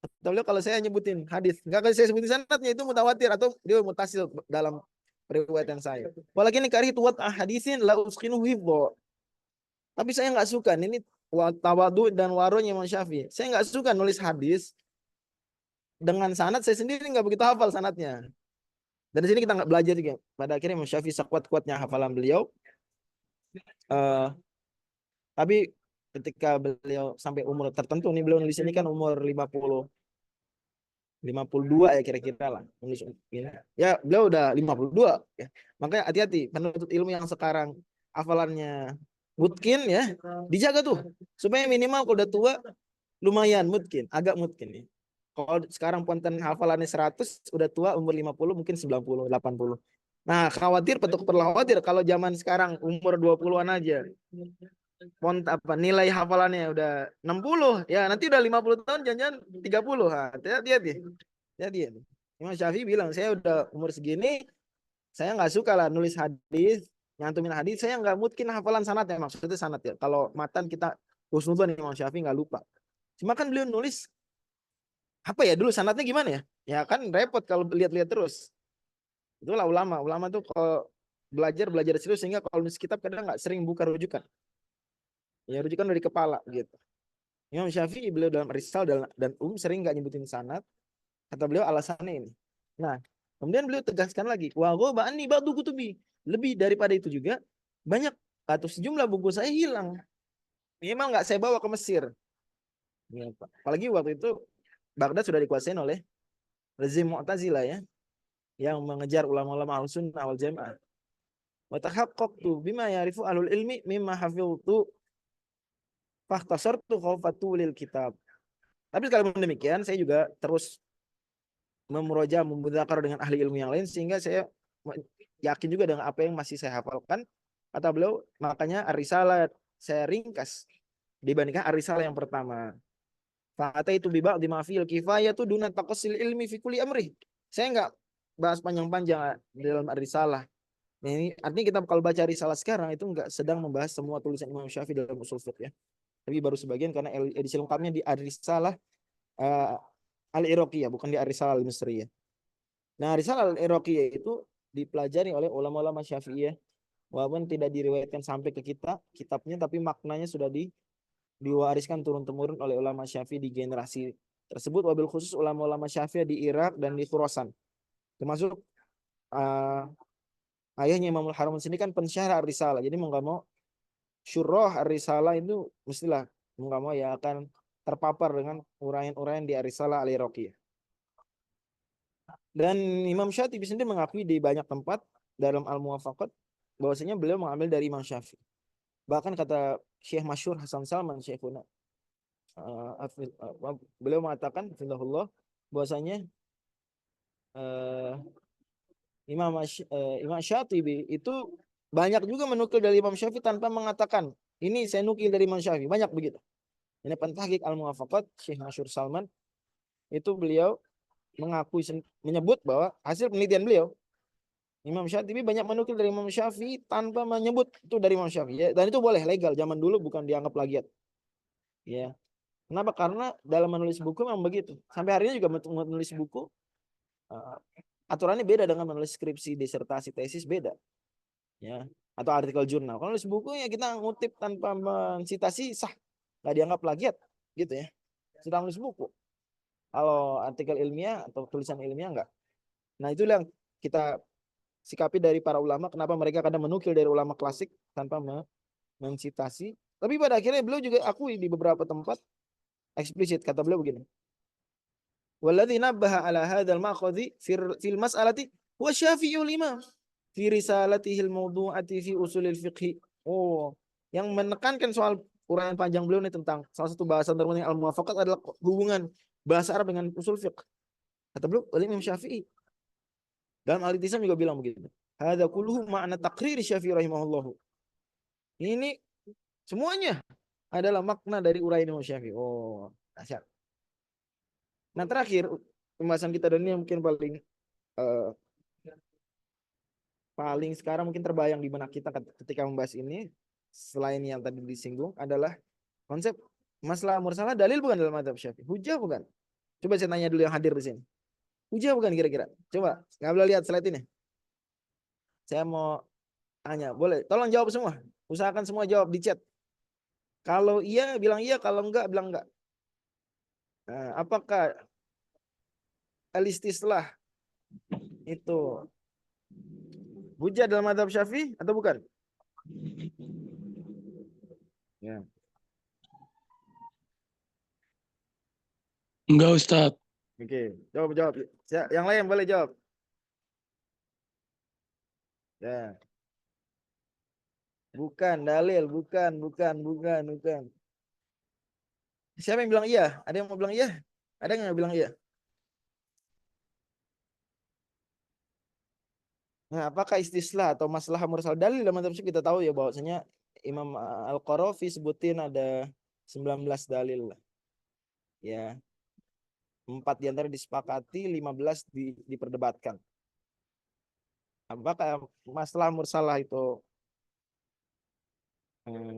Kata beliau kalau saya nyebutin hadis, enggak kalau saya sebutin sanadnya itu mutawatir atau dia muttasil dalam periwayatan saya. Walakin karihtu wat hadisin la usqinu hifdho. Tapi saya nggak suka ini tawadu dan waronya Imam Syafi'i. Saya nggak suka nulis hadis dengan sanad saya sendiri nggak begitu hafal sanadnya. Dan di sini kita nggak belajar juga. Pada akhirnya Imam Syafi'i sekuat-kuatnya hafalan beliau. Tapi ketika beliau sampai umur tertentu nih, beliau nulis ini kan umur 52 ya kira-kira lah. Nulis ini. Ya beliau udah 52 ya. Makanya hati-hati penuntut ilmu yang sekarang hafalannya mungkin ya dijaga tuh supaya minimal kalau udah tua lumayan mungkin agak mungkin ya. Kalau sekarang ponten hafalannya 100 udah tua umur 50 mungkin 90 80. Nah, perlu khawatir kalau zaman sekarang umur 20-an aja. Nilai hafalannya udah 60 ya nanti udah 50 tahun jangan-jangan 30. Hati-hati. Jadi Imam Syafi'i bilang saya udah umur segini saya nggak suka lah nulis hadis nyantumin hadis, saya nggak mungkin hafalan sanadnya, maksudnya sanad ya. Kalau matan kita husnudzon Imam Syafi'i nggak lupa. Cuma kan beliau nulis apa ya dulu sanadnya gimana ya? Ya kan repot kalau lihat-lihat terus. Itulah ulama tuh kalau belajar serius sehingga kalau nulis kitab kadang nggak sering buka rujukan. Ya rujukan dari kepala gitu. Imam Syafi'i beliau dalam Risalah dan sering nggak nyebutin sanad. Kata beliau alasannya ini. Nah, kemudian beliau tegaskan lagi, wa ghaba anni ba'du kutubi. Lebih daripada itu juga banyak atau sejumlah buku saya hilang. Memang nggak saya bawa ke Mesir. Ya, apalagi waktu itu Baghdad sudah dikuasain oleh rezim Mu'tazilah ya, yang mengejar ulama-ulama Ahlussunnah wal Jamaah. Wa tahaqqaqtu bima ya'rifu ahlul ilmi mimma hafiztu fahtasartu khawfatu lil kitab. Tapi kalau demikian saya juga terus memudzakarah dengan ahli ilmu yang lain sehingga saya yakin juga dengan apa yang masih saya hafalkan. Kata beliau, makanya Ar-Risalah saya ringkas dibandingkan Ar-Risalah yang pertama. Fa'ata itu bibak di mafil kifayah tuh dunat taqassil ilmi fi kulli amri. Saya enggak bahas panjang-panjang dalam Ar-Risalah. Nah, ini artinya kita kalau baca Risalah sekarang itu enggak sedang membahas semua tulisan Imam Syafi'i dalam usul fiqh ya. Tapi baru sebagian karena edisi lengkapnya di Ar-Risalah Al-Iraqiyah, bukan di Ar-Risalah Al-Misriyah. Nah, Risalah Al-Iraqiyah itu dipelajari oleh ulama-ulama Syafi'iyah. Walaupun tidak diriwayatkan sampai ke kita kitabnya, tapi maknanya sudah diwariskan turun-temurun oleh ulama Syafi'i di generasi tersebut, wabil khusus ulama-ulama Syafi'i di Irak dan di Khurasan. Termasuk ayahnya Imamul Haram sini kan pensyarah Ar-Risalah. Jadi mau nggak mau syurah Ar-Risalah itu mestilah mau nggak mau ya akan terpapar dengan uraian-uraian di Ar-Risalah Al-Iraqiyah. Dan Imam Syafi'i sendiri mengakui di banyak tempat dalam Al-Muwafaqat bahwasanya beliau mengambil dari Imam Syafi'i. Bahkan kata Syekh Masyhur Hasan Salman Syekhuna, beliau mengatakan Alhamdulillah bahwasanya Imam Syafi'i itu banyak juga menukil dari Imam Syafi'i tanpa mengatakan ini saya nukil dari Imam Syafi'i, banyak begitu. Ini pentahqiq Al-Muwafaqat Syekh Masyhur Salman itu beliau menyebut bahwa hasil penelitian beliau Imam Syafi'i banyak menukil dari Imam Syafi'i tanpa menyebut itu dari Imam Syafi'i ya. Dan itu boleh legal, zaman dulu bukan dianggap plagiat ya. Kenapa? Karena dalam menulis buku memang begitu. Sampai hari ini juga menulis buku aturannya beda dengan menulis skripsi, disertasi, tesis, beda ya, atau artikel jurnal. Kalau nulis buku ya kita ngutip tanpa mensitasi sah, nggak dianggap plagiat gitu ya. Sedang nulis buku. Kalau artikel ilmiah atau tulisan ilmiah enggak. Nah, itu yang kita sikapi dari para ulama, kenapa mereka kadang menukil dari ulama klasik tanpa mencitasi. Tapi pada akhirnya beliau juga akui di beberapa tempat eksplisit, kata beliau begini. Walladzi nabbaha ala hadzal ma'khadhi fil mas'alati huwa Syafi'ul Imam fi risalatihil mawdu'ati fi usulil fiqh. Oh, yang menekankan soal uraian panjang beliau ini tentang salah satu bahasan terpenting al-muwafaqat adalah hubungan bahasa Arab dengan usul fiqh. Kata beliau, Imam Syafi'i. Dalam Al-Itisam juga bilang begitu. Hadza kulluhu ma'na taqrir Syafi'i rahimahullahu. Ini semuanya adalah makna dari uraian Imam Syafi'i. Oh, dahsyat. Nah, terakhir pembahasan kita dan ini mungkin paling sekarang mungkin terbayang di benak kita ketika membahas ini, selain yang tadi disinggung, adalah konsep masalah mursalah dalil bukan dalam mazhab Syafi'i. Hujah bukan? Coba saya tanya dulu yang hadir di sini. Hujah bukan kira-kira? Coba, nggak boleh lihat slide ini. Saya mau tanya, boleh? Tolong jawab semua. Usahakan semua jawab di chat. Kalau iya, bilang iya. Kalau enggak, bilang enggak. Nah, apakah al-istislah itu hujah dalam mazhab Syafi'i atau bukan? Ya. Enggak, Ustadz. Oke, jawab. Yang lain boleh jawab. Ya. Bukan dalil, bukan. Siapa yang bilang iya? Ada yang mau bilang iya? Ada yang mau bilang iya? Nah, apakah istislah atau masalah mursal dalil dalam mazhab kita tahu ya bahwasanya Imam Al-Qarafi sebutin ada 19 dalil. Ya. 4 diantara disepakati, 15 diperdebatkan. Apakah masalah mursalah itu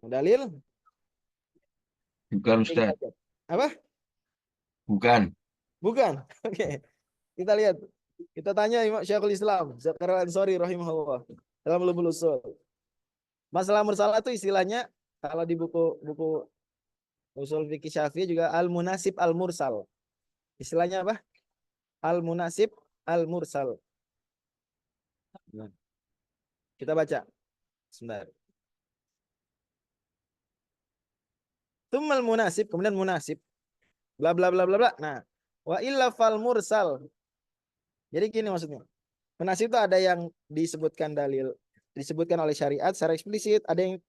dalil? Bukan, Ustaz. Apa? Bukan. Oke. Kita lihat. Kita tanya Imam Syekhul Islam Zakaria Al-Ansari rahimahullah dalam Ulumul Usul. Masalah mursalah itu istilahnya kalau di buku usul fikih Syafi'i juga al-munasib al-mursal. Istilahnya apa? Al-munasib al-mursal. Nah, kita baca. Sebentar. Tsummal munasib, kemudian munasib. Bla bla bla bla bla. Nah, wa illa fal mursal. Jadi gini maksudnya. Munasib itu ada yang disebutkan dalil, disebutkan oleh syariat secara eksplisit, ada yang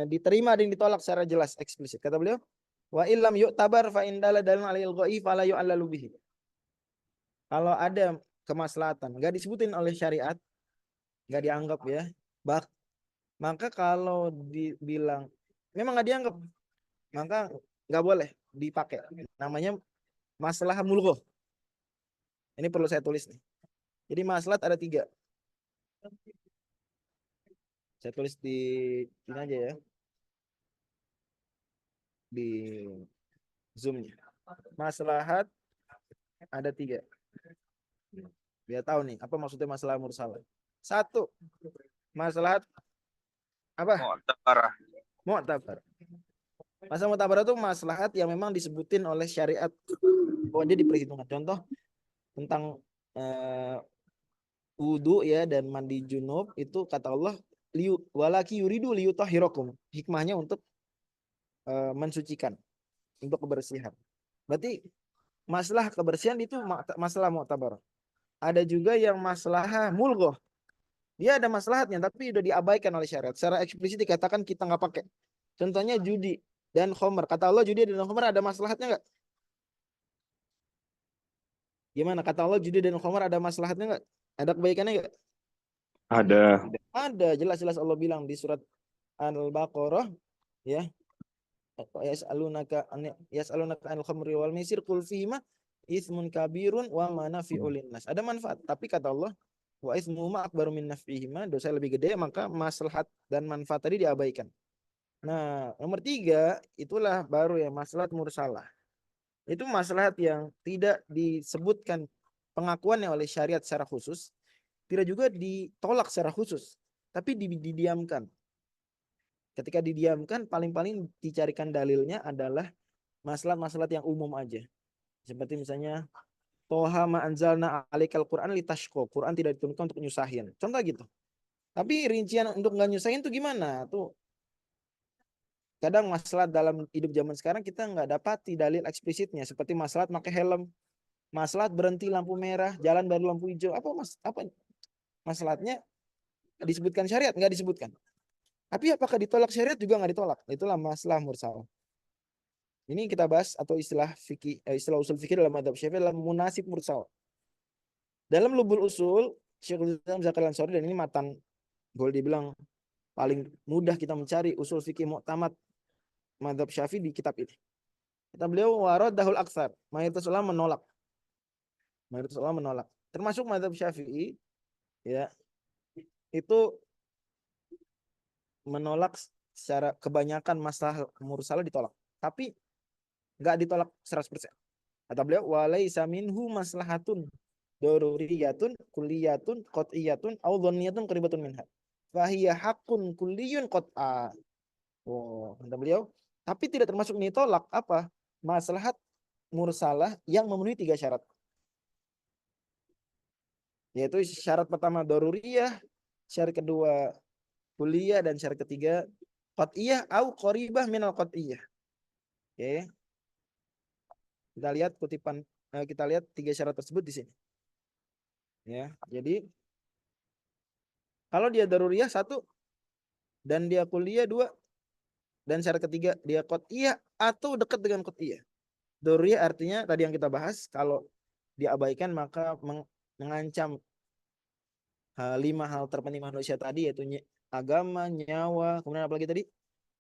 diterima, ada yang ditolak secara jelas eksplisit. Kata beliau, wa illam yu'tabar fa indala dalil alil ghaibi fala yu'allalu bihi. Kalau ada kemaslahatan enggak disebutin oleh syariat, enggak dianggap ya. Maka kalau dibilang memang enggak dianggap, maka enggak boleh dipakai. Namanya masalah mulghoh. Ini perlu saya tulis nih. Jadi maslahat ada 3. Saya tulis di sini aja ya. Di Zoom-nya. Maslahat ada 3. Biar tahu nih apa maksudnya masalah mursalah. 1. Maslahat apa? Mu'tabar. Masalah mu'tabar itu maslahat yang memang disebutin oleh syariat bahwa dia diperhitungkan. Contoh tentang wudu ya dan mandi junub itu kata Allah walaki yuridu liyutahhirakum. Hikmahnya untuk mensucikan, untuk kebersihan. Berarti masalah kebersihan itu masalah mu'tabar. Ada juga yang masalah mulghoh. Dia ada maslahatnya tapi udah diabaikan oleh syariat. Secara eksplisit dikatakan kita nggak pakai. Contohnya judi dan khomer. Kata Allah judi dan khomer ada maslahatnya nggak? Gimana? Kata Allah judi dan khomer ada maslahatnya nggak? Ada kebaikannya nggak? Ada. Jelas-jelas Allah bilang di surat Al-Baqarah ya. Yas'alunaka anil khamri wal maisir qul fihima itsmun kabirun wa manafi'ul linnas. Ada manfaat, tapi kata Allah wa itsmuhuma akbaru min naf'ihima, dosa lebih gede, maka maslahat dan manfaat tadi diabaikan. Nah, nomor 3 itulah baru ya maslahat mursalah. Itu maslahat yang tidak disebutkan pengakuannya oleh syariat secara khusus, tidak juga ditolak secara khusus, tapi didiamkan. Ketika didiamkan, paling-paling dicarikan dalilnya adalah maslahat-maslahat yang umum aja. Seperti misalnya Toha ma anzalna alaikal Quran litashqa. Quran tidak diturunkan untuk nyusahin. Contoh gitu. Tapi rincian untuk nggak nyusahin tuh gimana? Tuh kadang masalah dalam hidup zaman sekarang kita nggak dapati dalil eksplisitnya seperti masalah pakai helm, masalah berhenti lampu merah, jalan baru lampu hijau. Apa masalahnya disebutkan syariat? Nggak disebutkan. Tapi apakah ditolak syariat juga nggak ditolak? Itulah masalah mursal. Ini kita bahas atau istilah fikih, istilah usul fikih dalam madzhab Syafi'i adalah munasib mursal. Dalam lubul usul, Syekhul Islam Zakaria Ansori, dan ini matan boleh dibilang paling mudah kita mencari usul fikih mu'tamad madzhab Syafi'i di kitab ini. Kata beliau waradahul aksar, mayoritas ulama menolak. Mayoritas ulama menolak. Termasuk madzhab Syafi'i ya, itu menolak secara kebanyakan masalah mursalah ditolak. Tapi nggak ditolak 100%. Kata beliau walaisa minhu maslahatun daruriyatun kulliyatun qat'iyatun aw dhanniyatun qaribatun minha. Fahiya haqqun kulliyun qat'a. Oh, kata beliau, tapi tidak termasuk ditolak apa? Maslahat mursalah yang memenuhi 3 syarat. Yaitu syarat pertama daruriyah, syarat kedua kulliyah, dan syarat ketiga qat'iyah au qaribah minal qat'iyah. Oke. Kita lihat kutipan, kita lihat 3 syarat tersebut di sini. Ya, jadi kalau dia daruriyah 1 dan dia kuliah 2 dan syarat ketiga dia qat'iyah atau dekat dengan qat'iyah. Daruriyah artinya tadi yang kita bahas, kalau diabaikan maka mengancam 5 hal terpenting manusia tadi, yaitu agama, nyawa, kemudian apalagi tadi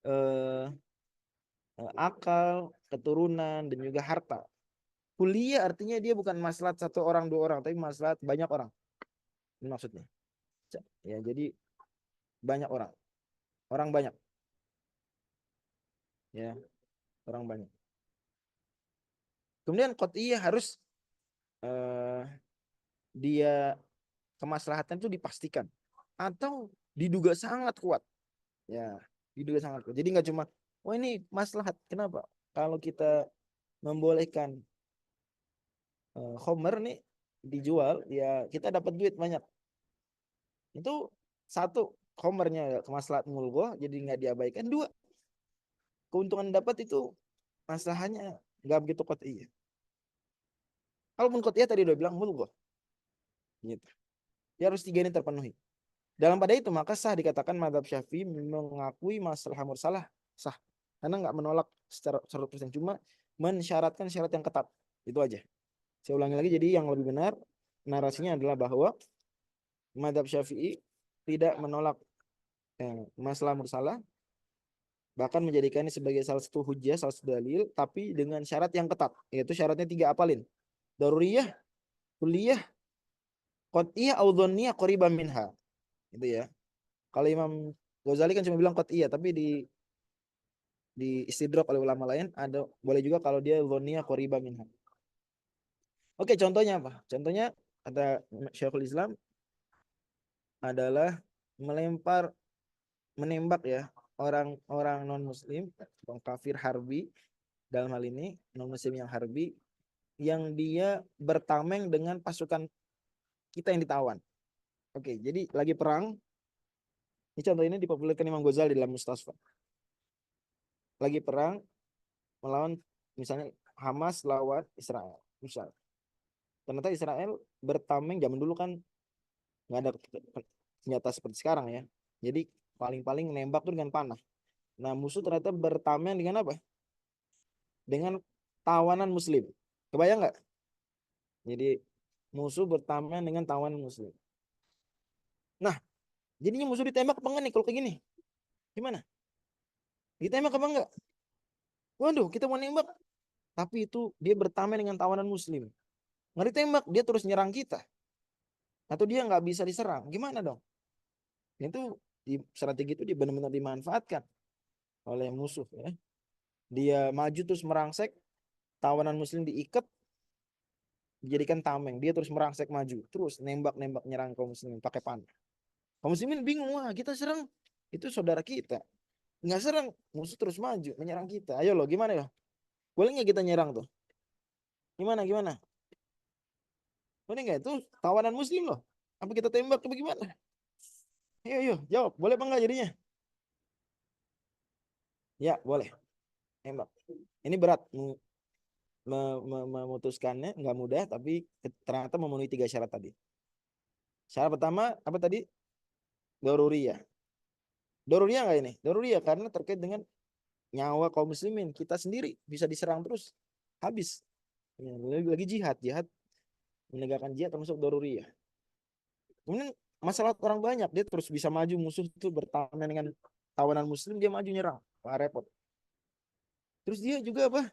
eh, akal, keturunan, dan juga harta. Kuliah artinya dia bukan maslahat 1 orang 2 orang, tapi maslahat banyak orang. Ini maksudnya. Ya, jadi banyak orang. Orang banyak. Ya, orang banyak. Kemudian qat'iyah harus dia kemaslahatan itu dipastikan atau diduga sangat kuat. Ya, diduga sangat kuat. Jadi nggak cuma, oh ini maslahat. Kenapa? Kalau kita membolehkan khomer nih dijual, ya kita dapat duit banyak. Itu 1, khomernya kemaslahat mulgho, jadi nggak diabaikan. 2, keuntungan dapat itu masalahnya nggak begitu qat'iyah. Kalaupun qat'iyah tadi udah bilang mulgho. Gitu. Ya harus 3 ini terpenuhi. Dalam pada itu maka sah dikatakan madzhab Syafi'i mengakui masalah mursalah sah. Karena nggak menolak secara 100%, cuma mensyaratkan syarat yang ketat. Itu aja. Saya ulangi lagi, jadi yang lebih benar narasinya adalah bahwa madzhab Syafi'i tidak menolak masalah mursalah, bahkan menjadikannya sebagai salah satu hujjah, salah satu dalil, tapi dengan syarat yang ketat. Yaitu syaratnya 3, apalin. Daruriyah, kulliyah, qat'iyah, au dhanniyah qariban minha. Itu ya. Kalau Imam Ghazali kan cuma bilang qat'iyah, tapi di istidrak oleh ulama lain ada boleh juga kalau dia dhanniyah qariban minha. Oke, contohnya apa? Contohnya kata Syekhul Islam adalah menembak ya orang-orang non muslim, orang kafir harbi, dalam hal ini non muslim yang harbi, yang dia bertameng dengan pasukan kita yang ditawan. Oke, jadi lagi perang. Ini contoh ini dipopulerkan Imam Ghazali dalam Mustasfa. Lagi perang melawan misalnya Hamas lawan Israel. Misal. Ternyata Israel bertameng, zaman dulu kan nggak ada senjata seperti sekarang ya. Jadi paling-paling nembak tuh dengan panah. Nah, musuh ternyata bertameng dengan apa? Dengan tawanan muslim. Kebayang nggak? Jadi musuh bertameng dengan tawanan muslim. Nah, jadinya musuh ditembak apa enggak nih kalau kayak gini? Gimana? Ditembak apa enggak? Waduh, kita mau nembak. Tapi itu dia bertameng dengan tawanan muslim. Nggak ditembak, dia terus nyerang kita. Atau dia nggak bisa diserang. Gimana dong? Itu strategi itu dia benar-benar dimanfaatkan oleh musuh ya. Dia maju terus merangsek, tawanan muslim diikat, dijadikan tameng, dia terus merangsek maju, terus nembak-nembak nyerang kaum muslimin pakai panah. Kaum muslimin bingung, wah kita serang, itu saudara kita. Nggak serang, musuh terus maju menyerang kita. Ayo loh, gimana ya? Boleh nggak kita nyerang tuh? Gimana? Oh, ini enggak, itu tawanan muslim loh. Apa kita tembak apa gimana? Ayo, jawab. Boleh apa enggak jadinya? Ya, boleh. Tembak. Ini berat. Memutuskannya nggak mudah, tapi ternyata memenuhi 3 syarat tadi. Syarat pertama apa tadi? Daruriyah. Daruriyah nggak ini? Daruriyah karena terkait dengan nyawa kaum muslimin. Kita sendiri bisa diserang terus, habis. Ya, lagi jihad menegakkan jihad termasuk daruriyah. Kemudian masalah orang banyak, dia terus bisa maju, musuh itu bertahan dengan tawanan muslim, dia maju nyerang. Wah, repot. Terus dia juga apa?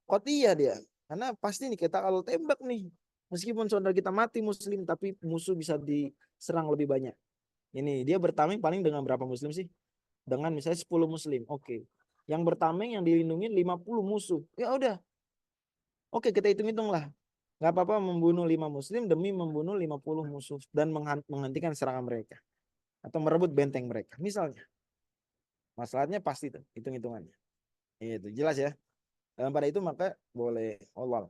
Qotiyah dia. Karena pasti nih kita kalau tembak nih, meskipun saudara kita mati muslim, tapi musuh bisa diserang lebih banyak. Ini dia bertameng paling dengan berapa muslim sih? Dengan misalnya 10 muslim. Oke. Yang bertameng yang dilindungi 50 musuh. Ya udah. Oke, kita hitung-hitung lah. Nggak apa-apa membunuh 5 muslim demi membunuh 50 musuh dan menghentikan serangan mereka. Atau merebut benteng mereka. Misalnya. Masalahnya pasti tuh, hitung-hitungannya. Itu jelas ya. Dalam pada itu maka boleh Allah.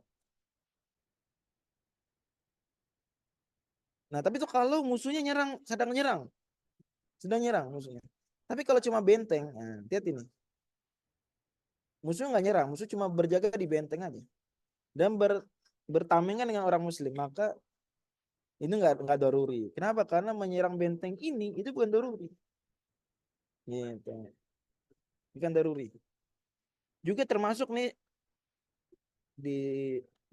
Nah, tapi tuh kalau musuhnya nyerang, sedang nyerang musuhnya. Tapi kalau cuma benteng, nah, lihat ini. Musuh nggak nyerang, musuh cuma berjaga di benteng aja. Dan bertamengan dengan orang muslim, maka ini nggak daruri. Kenapa? Karena menyerang benteng ini itu bukan daruri. Gitu. Bukan daruri. Juga termasuk nih di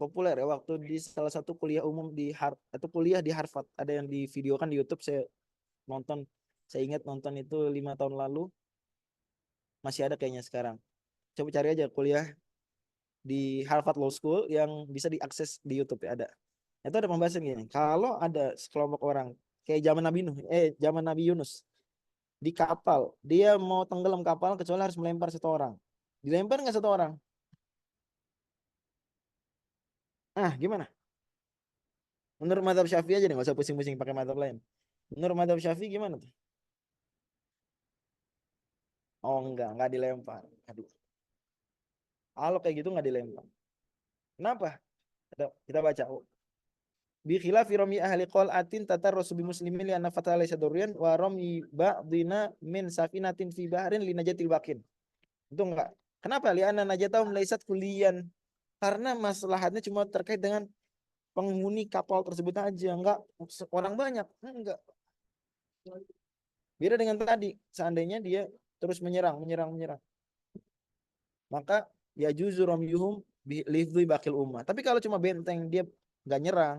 populer ya, waktu di salah satu kuliah umum di atau kuliah di Harvard, ada yang di videokan di YouTube, saya nonton, saya ingat nonton itu 5 tahun lalu, masih ada kayaknya sekarang. Coba cari aja kuliah di Harvard Law School yang bisa diakses di YouTube ya, ada. Itu ada pembahasan gini, kalau ada sekelompok orang kayak zaman Nabi Yunus di kapal, dia mau tenggelam kapal kecuali harus melempar 1 orang. Dilempar nggak 1 orang? Gimana? Menurut mazhab Syafi'i aja deh, nggak usah pusing-pusing pakai mazhab lain. Menurut mazhab Syafi'i gimana tuh? Oh, enggak dilempar. Aduh. Kalau kayak gitu nggak dilempar. Kenapa? Kita baca. Bi khilafi rami ahli qal'atin tatarrusu bi muslimin li anna fatala laysa durriyan wa rami ba'dina min safinatin fi bahrin li najatil baqin. Itu enggak. Kenapa? Li anna najatahum laysat kulliyan. Karena maslahatnya cuma terkait dengan penghuni kapal tersebut aja, enggak orang banyak. Enggak. Beda dengan tadi, seandainya dia terus menyerang. Maka ya juzu ramyuhum bi lifdhi baqil ummah. Tapi kalau cuma benteng dia enggak nyerang.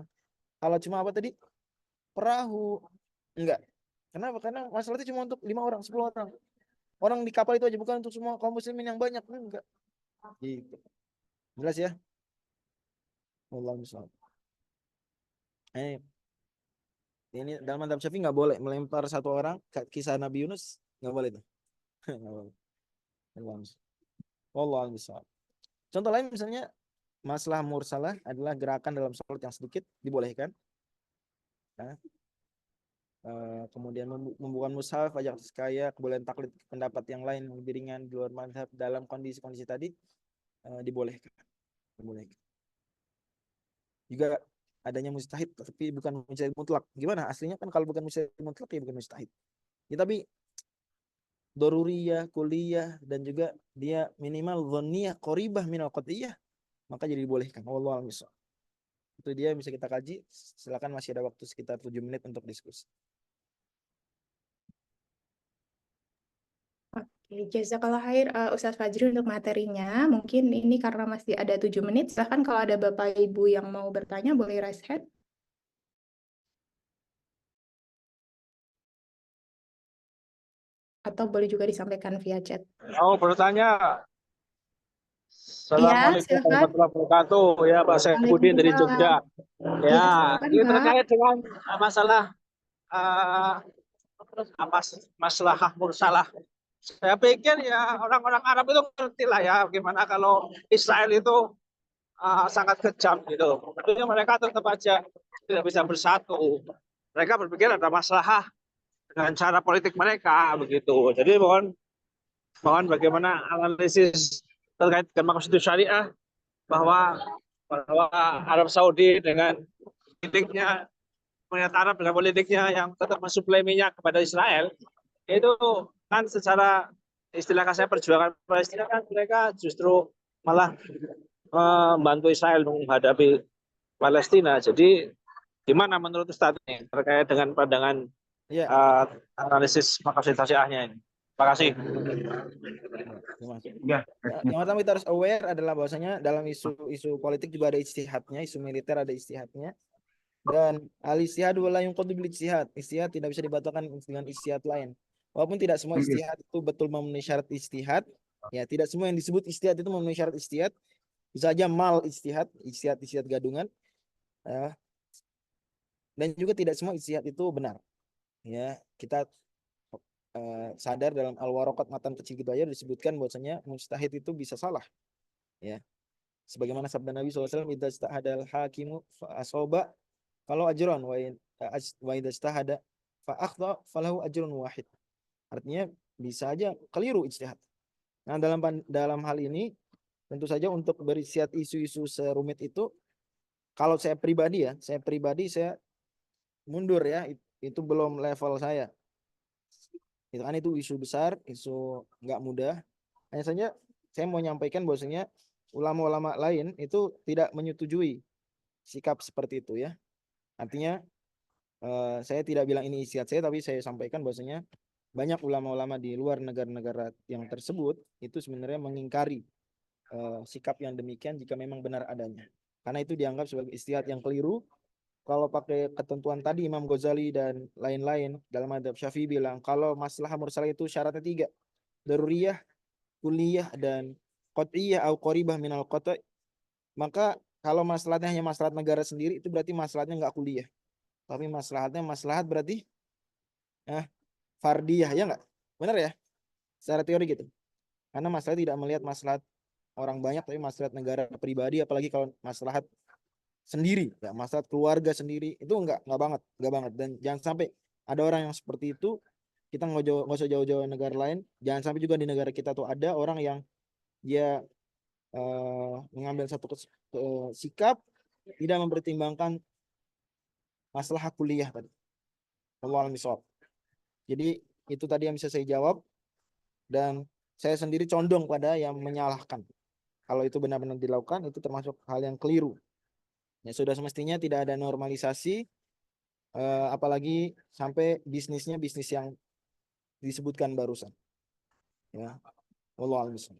Kalau cuma apa tadi? Perahu. Enggak. Kenapa? Karena masalah itu cuma untuk 5 orang, 10 orang. Orang di kapal itu aja, bukan untuk semua kaum muslimin yang banyak. Enggak. Gitu. Jelas ya? Wallahu a'lam. Ini dalam mazhab Syafi'i nggak boleh melempar 1 orang, kisah Nabi Yunus nggak boleh itu. Nggak boleh. Wallahu a'lam. Contoh lain misalnya masalah mursalah adalah gerakan dalam sholat yang sedikit dibolehkan. Nah, kemudian membuka mushaf, ajak sekaya, kebolehan taklid pendapat yang lain lebih ringan di luar mazhab dalam kondisi-kondisi tadi dibolehkan. Juga adanya mustahid tapi bukan mustahid mutlak. Gimana? Aslinya kan kalau bukan mustahid mutlak ya bukan mustahid. Ya, tapi daruriyah, kulliyah dan juga dia minimal dhanniyah qaribah minal qat'iyah, maka jadi dibolehkan. Wallahu a'lam. Itu dia yang bisa kita kaji. Silakan, masih ada waktu sekitar 7 menit untuk diskusi. Oke, jazakallah khair Ustadz Fajri untuk materinya. Mungkin ini karena masih ada 7 menit. Silahkan kalau ada Bapak Ibu yang mau bertanya boleh raise hand. Atau boleh juga disampaikan via chat. Mau bertanya. Iya, Assalamualaikum silakan. warahmatullahi wabarakatuh. Ya, Pak Saifuddin dari Jogja. Iya, Ya, silakan, ini Pak. terkait dengan masalah masalah mursalah. Saya pikir ya orang-orang Arab itu ngerti lah ya gimana kalau Israel itu sangat kejam gitu. Tentunya mereka tetap aja tidak bisa bersatu. Mereka berpikir ada masalah dengan cara politik mereka begitu. Jadi mohon bagaimana analisis terkait dengan konstitusi syariah bahwa Arab Saudi dengan politiknya, pemerintah Arab dengan politiknya yang tetap mensuplai minyak kepada Israel, itu kan secara istilah kasar perjuangan Palestina kan mereka justru malah membantu Israel menghadapi Palestina. Jadi gimana menurut Ustadz ini terkait dengan pandangan Ya, analisis Makassih Tasiahnya ini? Terima kasih. terima kasih. Ya. Yang pertama kita harus aware adalah bahwasanya dalam isu politik juga ada ijtihadnya, isu militer ada ijtihadnya. Dan al-ijtihad wala yunqadu bil ijtihad. Ijtihad tidak bisa dibatalkan dengan ijtihad lain. Walaupun tidak semua ijtihad itu betul memenuhi syarat ijtihad, ya tidak semua yang disebut ijtihad itu memenuhi syarat ijtihad. Bisa aja mal ijtihad gadungan. Dan juga tidak semua ijtihad itu benar. Ya, kita sadar dalam al-waraqat matan kecil gitu aja disebutkan bahwasanya mujtahid itu bisa salah. Ya. Sebagaimana sabda Nabi SAW, idza ijtahadal hakimu fa asaba falahu ajrun wa idza ijtahada fa akhta falahu ajrun wahid. Artinya bisa aja keliru ijtihad. Nah, dalam hal ini tentu saja untuk berisiat isu-isu serumit itu, kalau saya pribadi saya mundur ya, itu belum level saya. Itu kan itu isu besar, isu nggak mudah. Hanya saja saya mau nyampaikan bahwasanya ulama-ulama lain itu tidak menyetujui sikap seperti itu ya. Artinya saya tidak bilang ini ijtihad saya, tapi saya sampaikan bahwasanya banyak ulama-ulama di luar negara-negara yang tersebut itu sebenarnya mengingkari sikap yang demikian jika memang benar adanya. Karena itu dianggap sebagai ijtihad yang keliru. Kalau pakai ketentuan tadi Imam Ghazali dan lain-lain dalam mazhab Syafi'i bilang kalau maslahah mursalah itu syaratnya 3. Daruriyah, kulliyah, dan qat'iyah atau qaribah minal qat'. Maka kalau maslahatnya hanya maslahat negara sendiri itu berarti maslahatnya enggak kulliyah. Tapi maslahat berarti fardiyah, ya enggak? Benar ya? Secara teori gitu. Karena maslahat tidak melihat maslahat orang banyak tapi maslahat negara pribadi, apalagi kalau maslahat sendiri, ya, masalah keluarga sendiri itu enggak banget. Dan jangan sampai ada orang yang seperti itu. Kita nggak usah jauh-jauh negara lain, jangan sampai juga di negara kita tuh ada orang yang dia mengambil satu sikap tidak mempertimbangkan masalah kuliah tadi. Wallahu a'lam bishawab. Jadi itu tadi yang bisa saya jawab, dan saya sendiri condong pada yang menyalahkan. Kalau itu benar-benar dilakukan itu termasuk hal yang keliru. Ya, sudah semestinya tidak ada normalisasi, apalagi sampai bisnisnya bisnis yang disebutkan barusan. Ya, wallahu a'lam.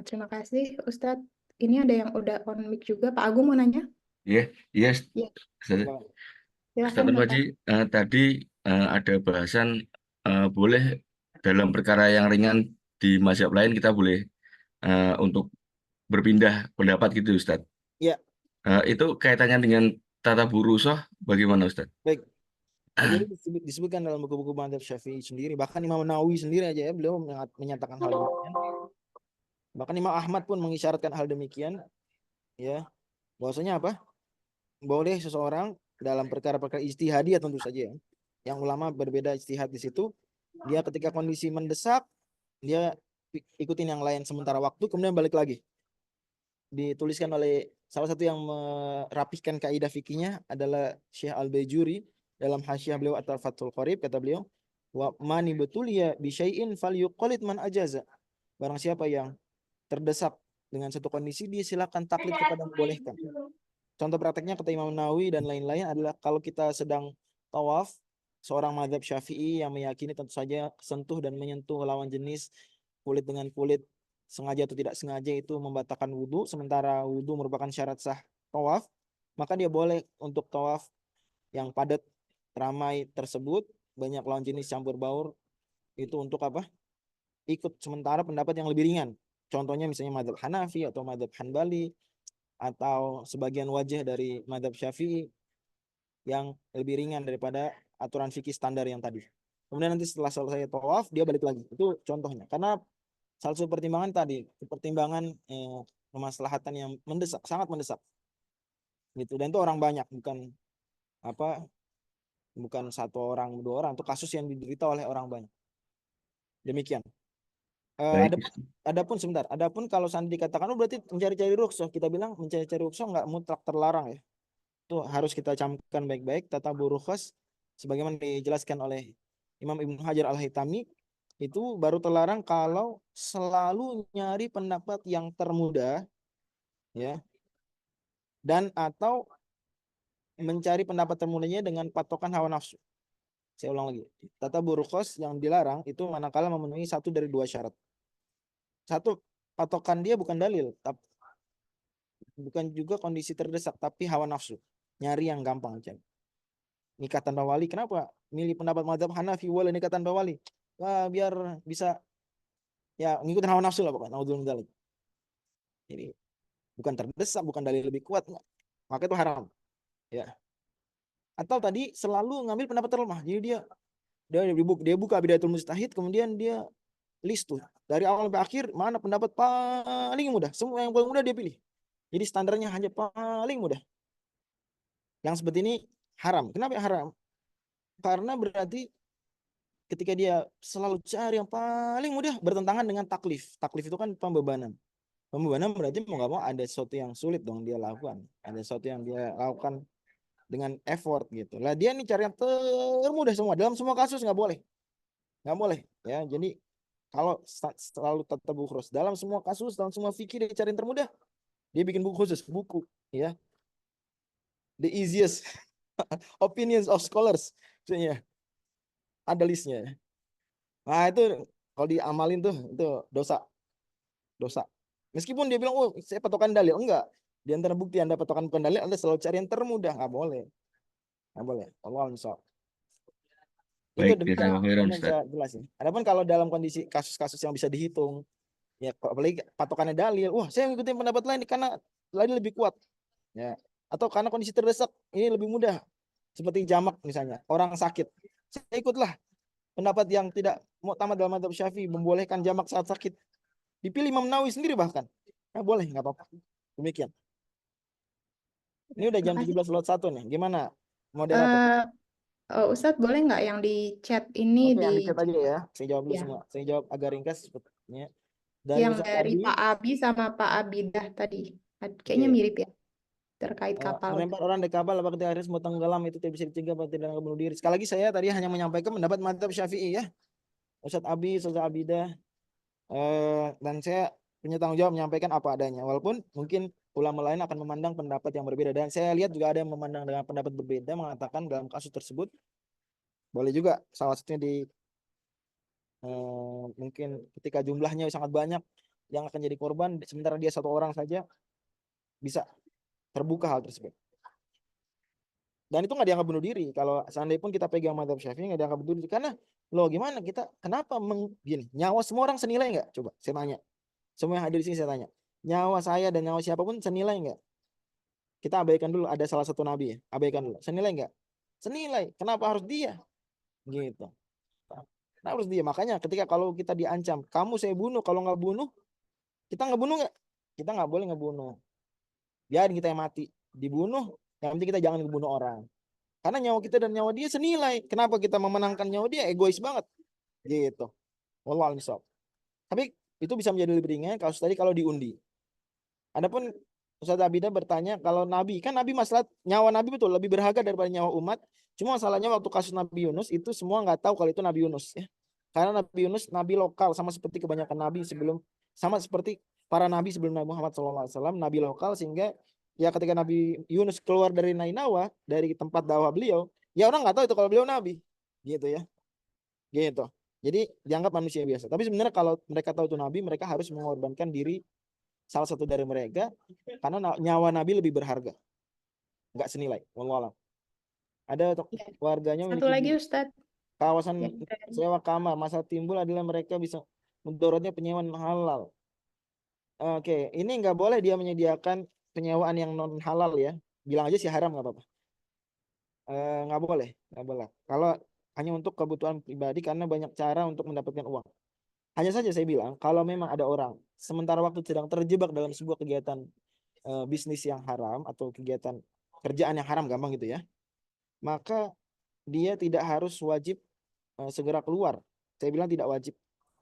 Terima kasih Ustadz. Ini ada yang udah on mic juga. Pak Agung mau nanya? Iya, yes. Iya. Ustaz Silakan Bapak. Haji, tadi ada bahasan boleh dalam perkara yang ringan di mazhab lain kita boleh untuk berpindah pendapat gitu Ustadz. Iya. Itu kaitannya dengan tata burusoh bagaimana Ustadz? Baik. Jadi disebutkan dalam buku-buku mazhab Syafi'i sendiri, bahkan Imam Nawawi sendiri aja ya, beliau menyatakan hal demikian. Bahkan Imam Ahmad pun mengisyaratkan hal demikian, ya. Bahwasanya apa? Boleh seseorang dalam perkara-perkara ijtihadiyah tentu saja ya. Yang ulama berbeda ijtihad di situ, dia ketika kondisi mendesak, dia ikutin yang lain sementara waktu, kemudian balik lagi. Dituliskan oleh salah satu yang merapihkan kaidah fikihnya adalah Syekh Al-Bajuri dalam hasyiah beliau atau Fathul Qorib, kata beliau, wa mani betulia bi syai'in falyuqallid man ajaza. Barang siapa yang terdesak dengan satu kondisi, dia silakan taklid kepada membolehkan. Contoh prakteknya kata Imam Nawawi dan lain-lain adalah kalau kita sedang tawaf, seorang mazhab Syafi'i yang meyakini tentu saja sentuh dan menyentuh lawan jenis kulit dengan kulit sengaja atau tidak sengaja itu membatalkan wudhu, sementara wudhu merupakan syarat sah tawaf, maka dia boleh untuk tawaf yang padat ramai tersebut, banyak lawan jenis campur baur, itu untuk apa? Ikut sementara pendapat yang lebih ringan. Contohnya misalnya mazhab Hanafi atau mazhab Hanbali atau sebagian wajah dari mazhab Syafi'i yang lebih ringan daripada aturan fikih standar yang tadi. Kemudian nanti setelah selesai tawaf dia balik lagi. Itu contohnya. Karena salah satu pertimbangan tadi, pertimbangan kemaslahatan yang mendesak, sangat mendesak. Gitu. Dan itu orang banyak, bukan satu orang, 2 orang, itu kasus yang diderita oleh orang banyak. Demikian. Adapun kalau seandainya dikatakan berarti mencari-cari rukhsah, kita bilang mencari-cari rukhsah nggak mutlak terlarang ya. Itu harus kita camkan baik-baik. Tatabur rukhas sebagaimana dijelaskan oleh Imam Ibnu Hajar Al-Haytami, itu baru terlarang kalau selalu nyari pendapat yang termudah, ya, dan atau mencari pendapat termudahnya dengan patokan hawa nafsu. Saya ulang lagi, tatabur rukhas yang dilarang itu manakala memenuhi satu dari dua syarat. Satu, patokan dia bukan dalil, bukan juga kondisi terdesak, tapi hawa nafsu, nyari yang gampang aja. Nikah tanpa wali, kenapa milih pendapat mazhab Hanafi wala nikah tanpa wali? Wah, biar bisa ya ngikutin hawa nafsu lah pokoknya. Naudzubillah. Jadi bukan terdesak, bukan dalil lebih kuat, maka itu haram, ya. Atau tadi selalu ngambil pendapat terlemah, jadi dia buka Bidayatul Mujtahid, kemudian dia list tuh dari awal sampai akhir mana pendapat paling mudah, semua yang paling mudah dia pilih. Jadi standarnya hanya paling mudah. Yang seperti ini haram. Kenapa haram? Karena berarti ketika dia selalu cari yang paling mudah bertentangan dengan taklif. Taklif itu kan pembebanan. Pembebanan berarti mau nggak mau ada sesuatu yang sulit dong dia lakukan. Ada sesuatu yang dia lakukan dengan effort gitu. Lah dia nih cari yang termudah semua. Dalam semua kasus nggak boleh. Nggak boleh. Ya, jadi kalau selalu tetap bukhros dalam semua kasus, dalam semua fikih dia cari yang termudah. Dia bikin buku khusus, buku, ya. The easiest opinions of scholars, maksudnya ada listnya. Nah itu kalau diamalin tuh itu dosa. Meskipun dia bilang, oh saya patokan dalil, enggak. Di antara bukti Anda patokan bukan dalil, Anda selalu cari yang termudah, nggak boleh, nggak boleh. Allah misal. Itu Baik, demikian jazakallahu khairan, yang Ustaz. saya jelasin. Adapun kalau dalam kondisi kasus-kasus yang bisa dihitung, ya apalagi patokannya dalil, wah saya ngikutin pendapat lain karena lain lebih kuat, ya. Atau karena kondisi terdesak ini lebih mudah, seperti jamak misalnya, orang sakit, saya ikutlah pendapat yang tidak muktamad dalam mazhab Syafi'i, membolehkan jamak saat sakit. Dipilih Imam Nawawi sendiri bahkan. Nah, boleh, nggak apa-apa. Demikian. Ini udah jam Makasih. 17.01 nih. Gimana moderator? Ustadz boleh nggak yang di chat ini Oke, yang di di chat aja ya. Saya jawab dulu ya, semua. Saya jawab agak ringkas sepertinya. Dari yang Ustaz dari Abi, Pak Abi sama Pak Abidah tadi. Kayaknya oke. mirip ya terkait kapal. Melempar orang dari kapal apakah ketika harus mau tenggelam itu tidak bisa dicegah atau tidak bunuh diri. Sekali lagi saya tadi hanya menyampaikan pendapat mazhab Syafi'i ya. Ustaz Abi, Ustaz Abidah, dan saya punya tanggung jawab menyampaikan apa adanya. Walaupun mungkin ulama lain akan memandang pendapat yang berbeda, dan saya lihat juga ada yang memandang dengan pendapat berbeda, mengatakan dalam kasus tersebut boleh juga salah satunya di mungkin ketika jumlahnya sangat banyak yang akan jadi korban, sementara dia satu orang saja, bisa terbuka hal tersebut. Dan itu nggak dianggap bunuh diri. Kalau seandainya pun kita pegang mazhab Syafi'i nggak dianggap bunuh diri, karena loh gimana kita kenapa gini, nyawa semua orang senilai nggak? Coba saya tanya. Semua yang hadir di sini saya tanya. Nyawa saya dan nyawa siapapun senilai nggak? Kita abaikan dulu ada salah satu nabi ya. Abaikan dulu. Senilai nggak? Senilai. Kenapa harus dia? Gitu. Kenapa harus dia? Makanya ketika kalau kita diancam, kamu saya bunuh, kalau nggak bunuh, kita nggak bunuh nggak? Kita nggak boleh ngebunuh. Biarin kita yang mati. Dibunuh, yang penting kita jangan ngebunuh orang. Karena nyawa kita dan nyawa dia senilai. Kenapa kita memenangkan nyawa dia? Egois banget. Gitu. Wallahu a'lam. Tapi itu bisa menjadi lebih ringan kasus tadi kalau diundi. Adapun Ustaz Abidah bertanya, kalau Nabi, kan Nabi masalah nyawa Nabi betul lebih berharga daripada nyawa umat. Cuma masalahnya waktu kasus Nabi Yunus itu semua nggak tahu kalau itu Nabi Yunus ya. Karena Nabi Yunus Nabi lokal, sama seperti kebanyakan Nabi sebelum, sama seperti para Nabi sebelum Nabi Muhammad SAW, Nabi lokal, sehingga ya ketika Nabi Yunus keluar dari Nainawa, dari tempat dakwah beliau, ya orang nggak tahu itu kalau beliau Nabi, gitu ya, gitu. Jadi dianggap manusia biasa. Tapi sebenarnya kalau mereka tahu itu Nabi, mereka harus mengorbankan diri salah satu dari mereka, karena nyawa Nabi lebih berharga, nggak senilai. Wallahu a'lam. Ada Ya. warganya Satu lagi memiliki Ustadz. kawasan Yang dari- sewa kamar, masalah timbul adalah mereka bisa mendorotnya penyewaan halal. Oke, ini nggak boleh dia menyediakan penyewaan yang non halal ya. Bilang aja sih haram nggak apa-apa. Nggak boleh, nggak boleh. Kalau hanya untuk kebutuhan pribadi karena banyak cara untuk mendapatkan uang. Hanya saja saya bilang, kalau memang ada orang sementara waktu sedang terjebak dalam sebuah kegiatan bisnis yang haram atau kegiatan kerjaan yang haram, gampang gitu ya, maka dia tidak harus wajib segera keluar. Saya bilang tidak wajib.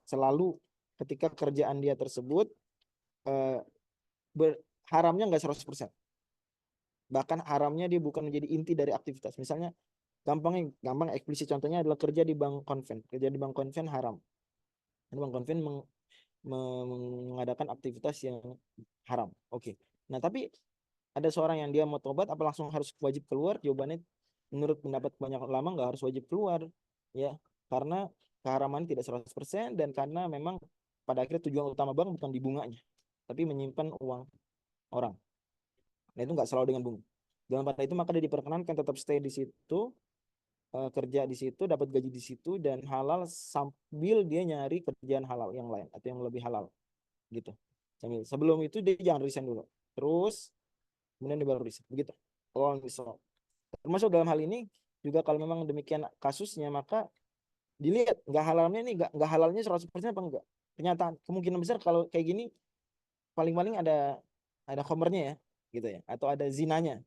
Selalu ketika kerjaan dia tersebut haramnya nggak 100%. Bahkan haramnya dia bukan menjadi inti dari aktivitas. Misalnya gampang eksplisit contohnya adalah kerja di bank konven. Kerja di bank konven haram. Bank konven mengadakan aktivitas yang haram. Oke. Nah, tapi ada seorang yang dia mau tobat apa langsung harus wajib keluar? Jawabannya menurut pendapat banyak ulama nggak harus wajib keluar, ya. Karena keharaman tidak 100% dan karena memang pada akhirnya tujuan utama bank bukan di bunganya, tapi menyimpan uang orang. Nah, itu nggak selalu dengan bunga. Dalam pada itu maka dia diperkenankan tetap stay di situ, kerja di situ, dapat gaji di situ dan halal sambil dia nyari kerjaan halal yang lain atau yang lebih halal, gitu. Sebelum itu dia jangan resign dulu. Terus kemudian dia baru resign. Begitu. Kalau misal termasuk dalam hal ini juga kalau memang demikian kasusnya maka dilihat nggak halalnya nih nggak halalnya 100% apa enggak. Kenyataan kemungkinan besar kalau kayak gini paling-paling ada khomernya ya gitu ya atau ada zinanya.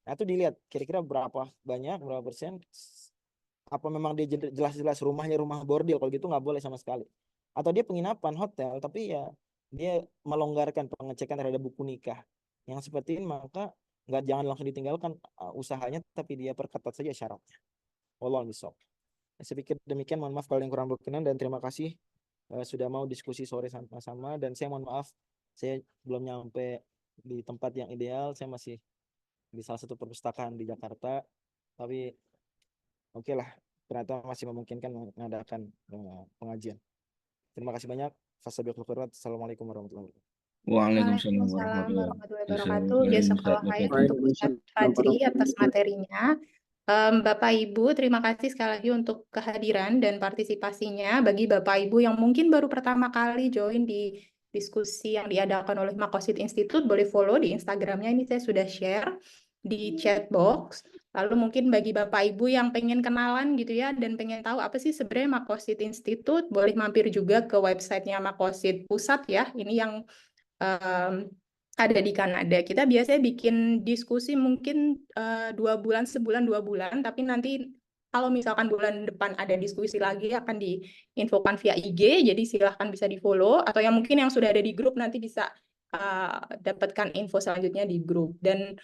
Nah, itu dilihat kira-kira berapa persen, apa memang dia jelas-jelas rumahnya rumah bordil, kalau gitu nggak boleh sama sekali. Atau dia penginapan hotel tapi ya dia melonggarkan pengecekan terhadap buku nikah yang seperti ini, maka jangan langsung ditinggalkan usahanya tapi dia perketat saja syaratnya. Wallahu a'lam. Saya pikir demikian, mohon maaf kalau yang kurang berkenan dan terima kasih sudah mau diskusi sore sama-sama, dan saya mohon maaf saya belum nyampe di tempat yang ideal, saya masih di salah satu perpustakaan di Jakarta, tapi oke lah, ternyata masih memungkinkan mengadakan pengajian. Terima kasih banyak. Fasabiqul khairat. Assalamualaikum warahmatullahi wabarakatuh. Waalaikumsalam Waalaikumsalam warahmatullahi warahmatullahi wabarakatuh. wabarakatuh. Jazakallah khair untuk Ustadz Fajri atas materinya. Bapak Ibu, terima kasih sekali lagi untuk kehadiran dan partisipasinya. Bagi Bapak Ibu yang mungkin baru pertama kali join di diskusi yang diadakan oleh Maqasid Institute, boleh follow di Instagramnya. Ini saya sudah share di chat box. Lalu mungkin bagi Bapak Ibu yang pengen kenalan gitu ya, dan pengen tahu apa sih sebenarnya Maqasid Institute, boleh mampir juga ke websitenya Maqasid Pusat ya. Ini yang ada di Kanada. Kita biasanya bikin diskusi mungkin 2 bulan, sebulan, 2 bulan, tapi nanti kalau misalkan bulan depan ada diskusi lagi akan diinfokan via IG, jadi silahkan bisa di-follow, atau yang mungkin yang sudah ada di grup nanti bisa dapatkan info selanjutnya di grup. Dan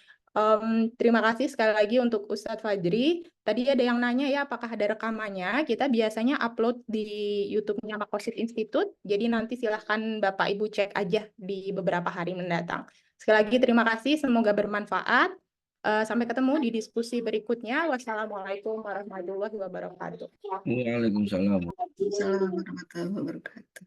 terima kasih sekali lagi untuk Ustadz Fajri. Tadi ada yang nanya ya apakah ada rekamannya. Kita biasanya upload di YouTube-nya Maqasid Institute. Jadi nanti silahkan Bapak Ibu cek aja di beberapa hari mendatang. Sekali lagi terima kasih, semoga bermanfaat. Sampai ketemu di diskusi berikutnya. Wassalamualaikum warahmatullahi wabarakatuh. Waalaikumsalam. Assalamualaikum warahmatullahi wabarakatuh.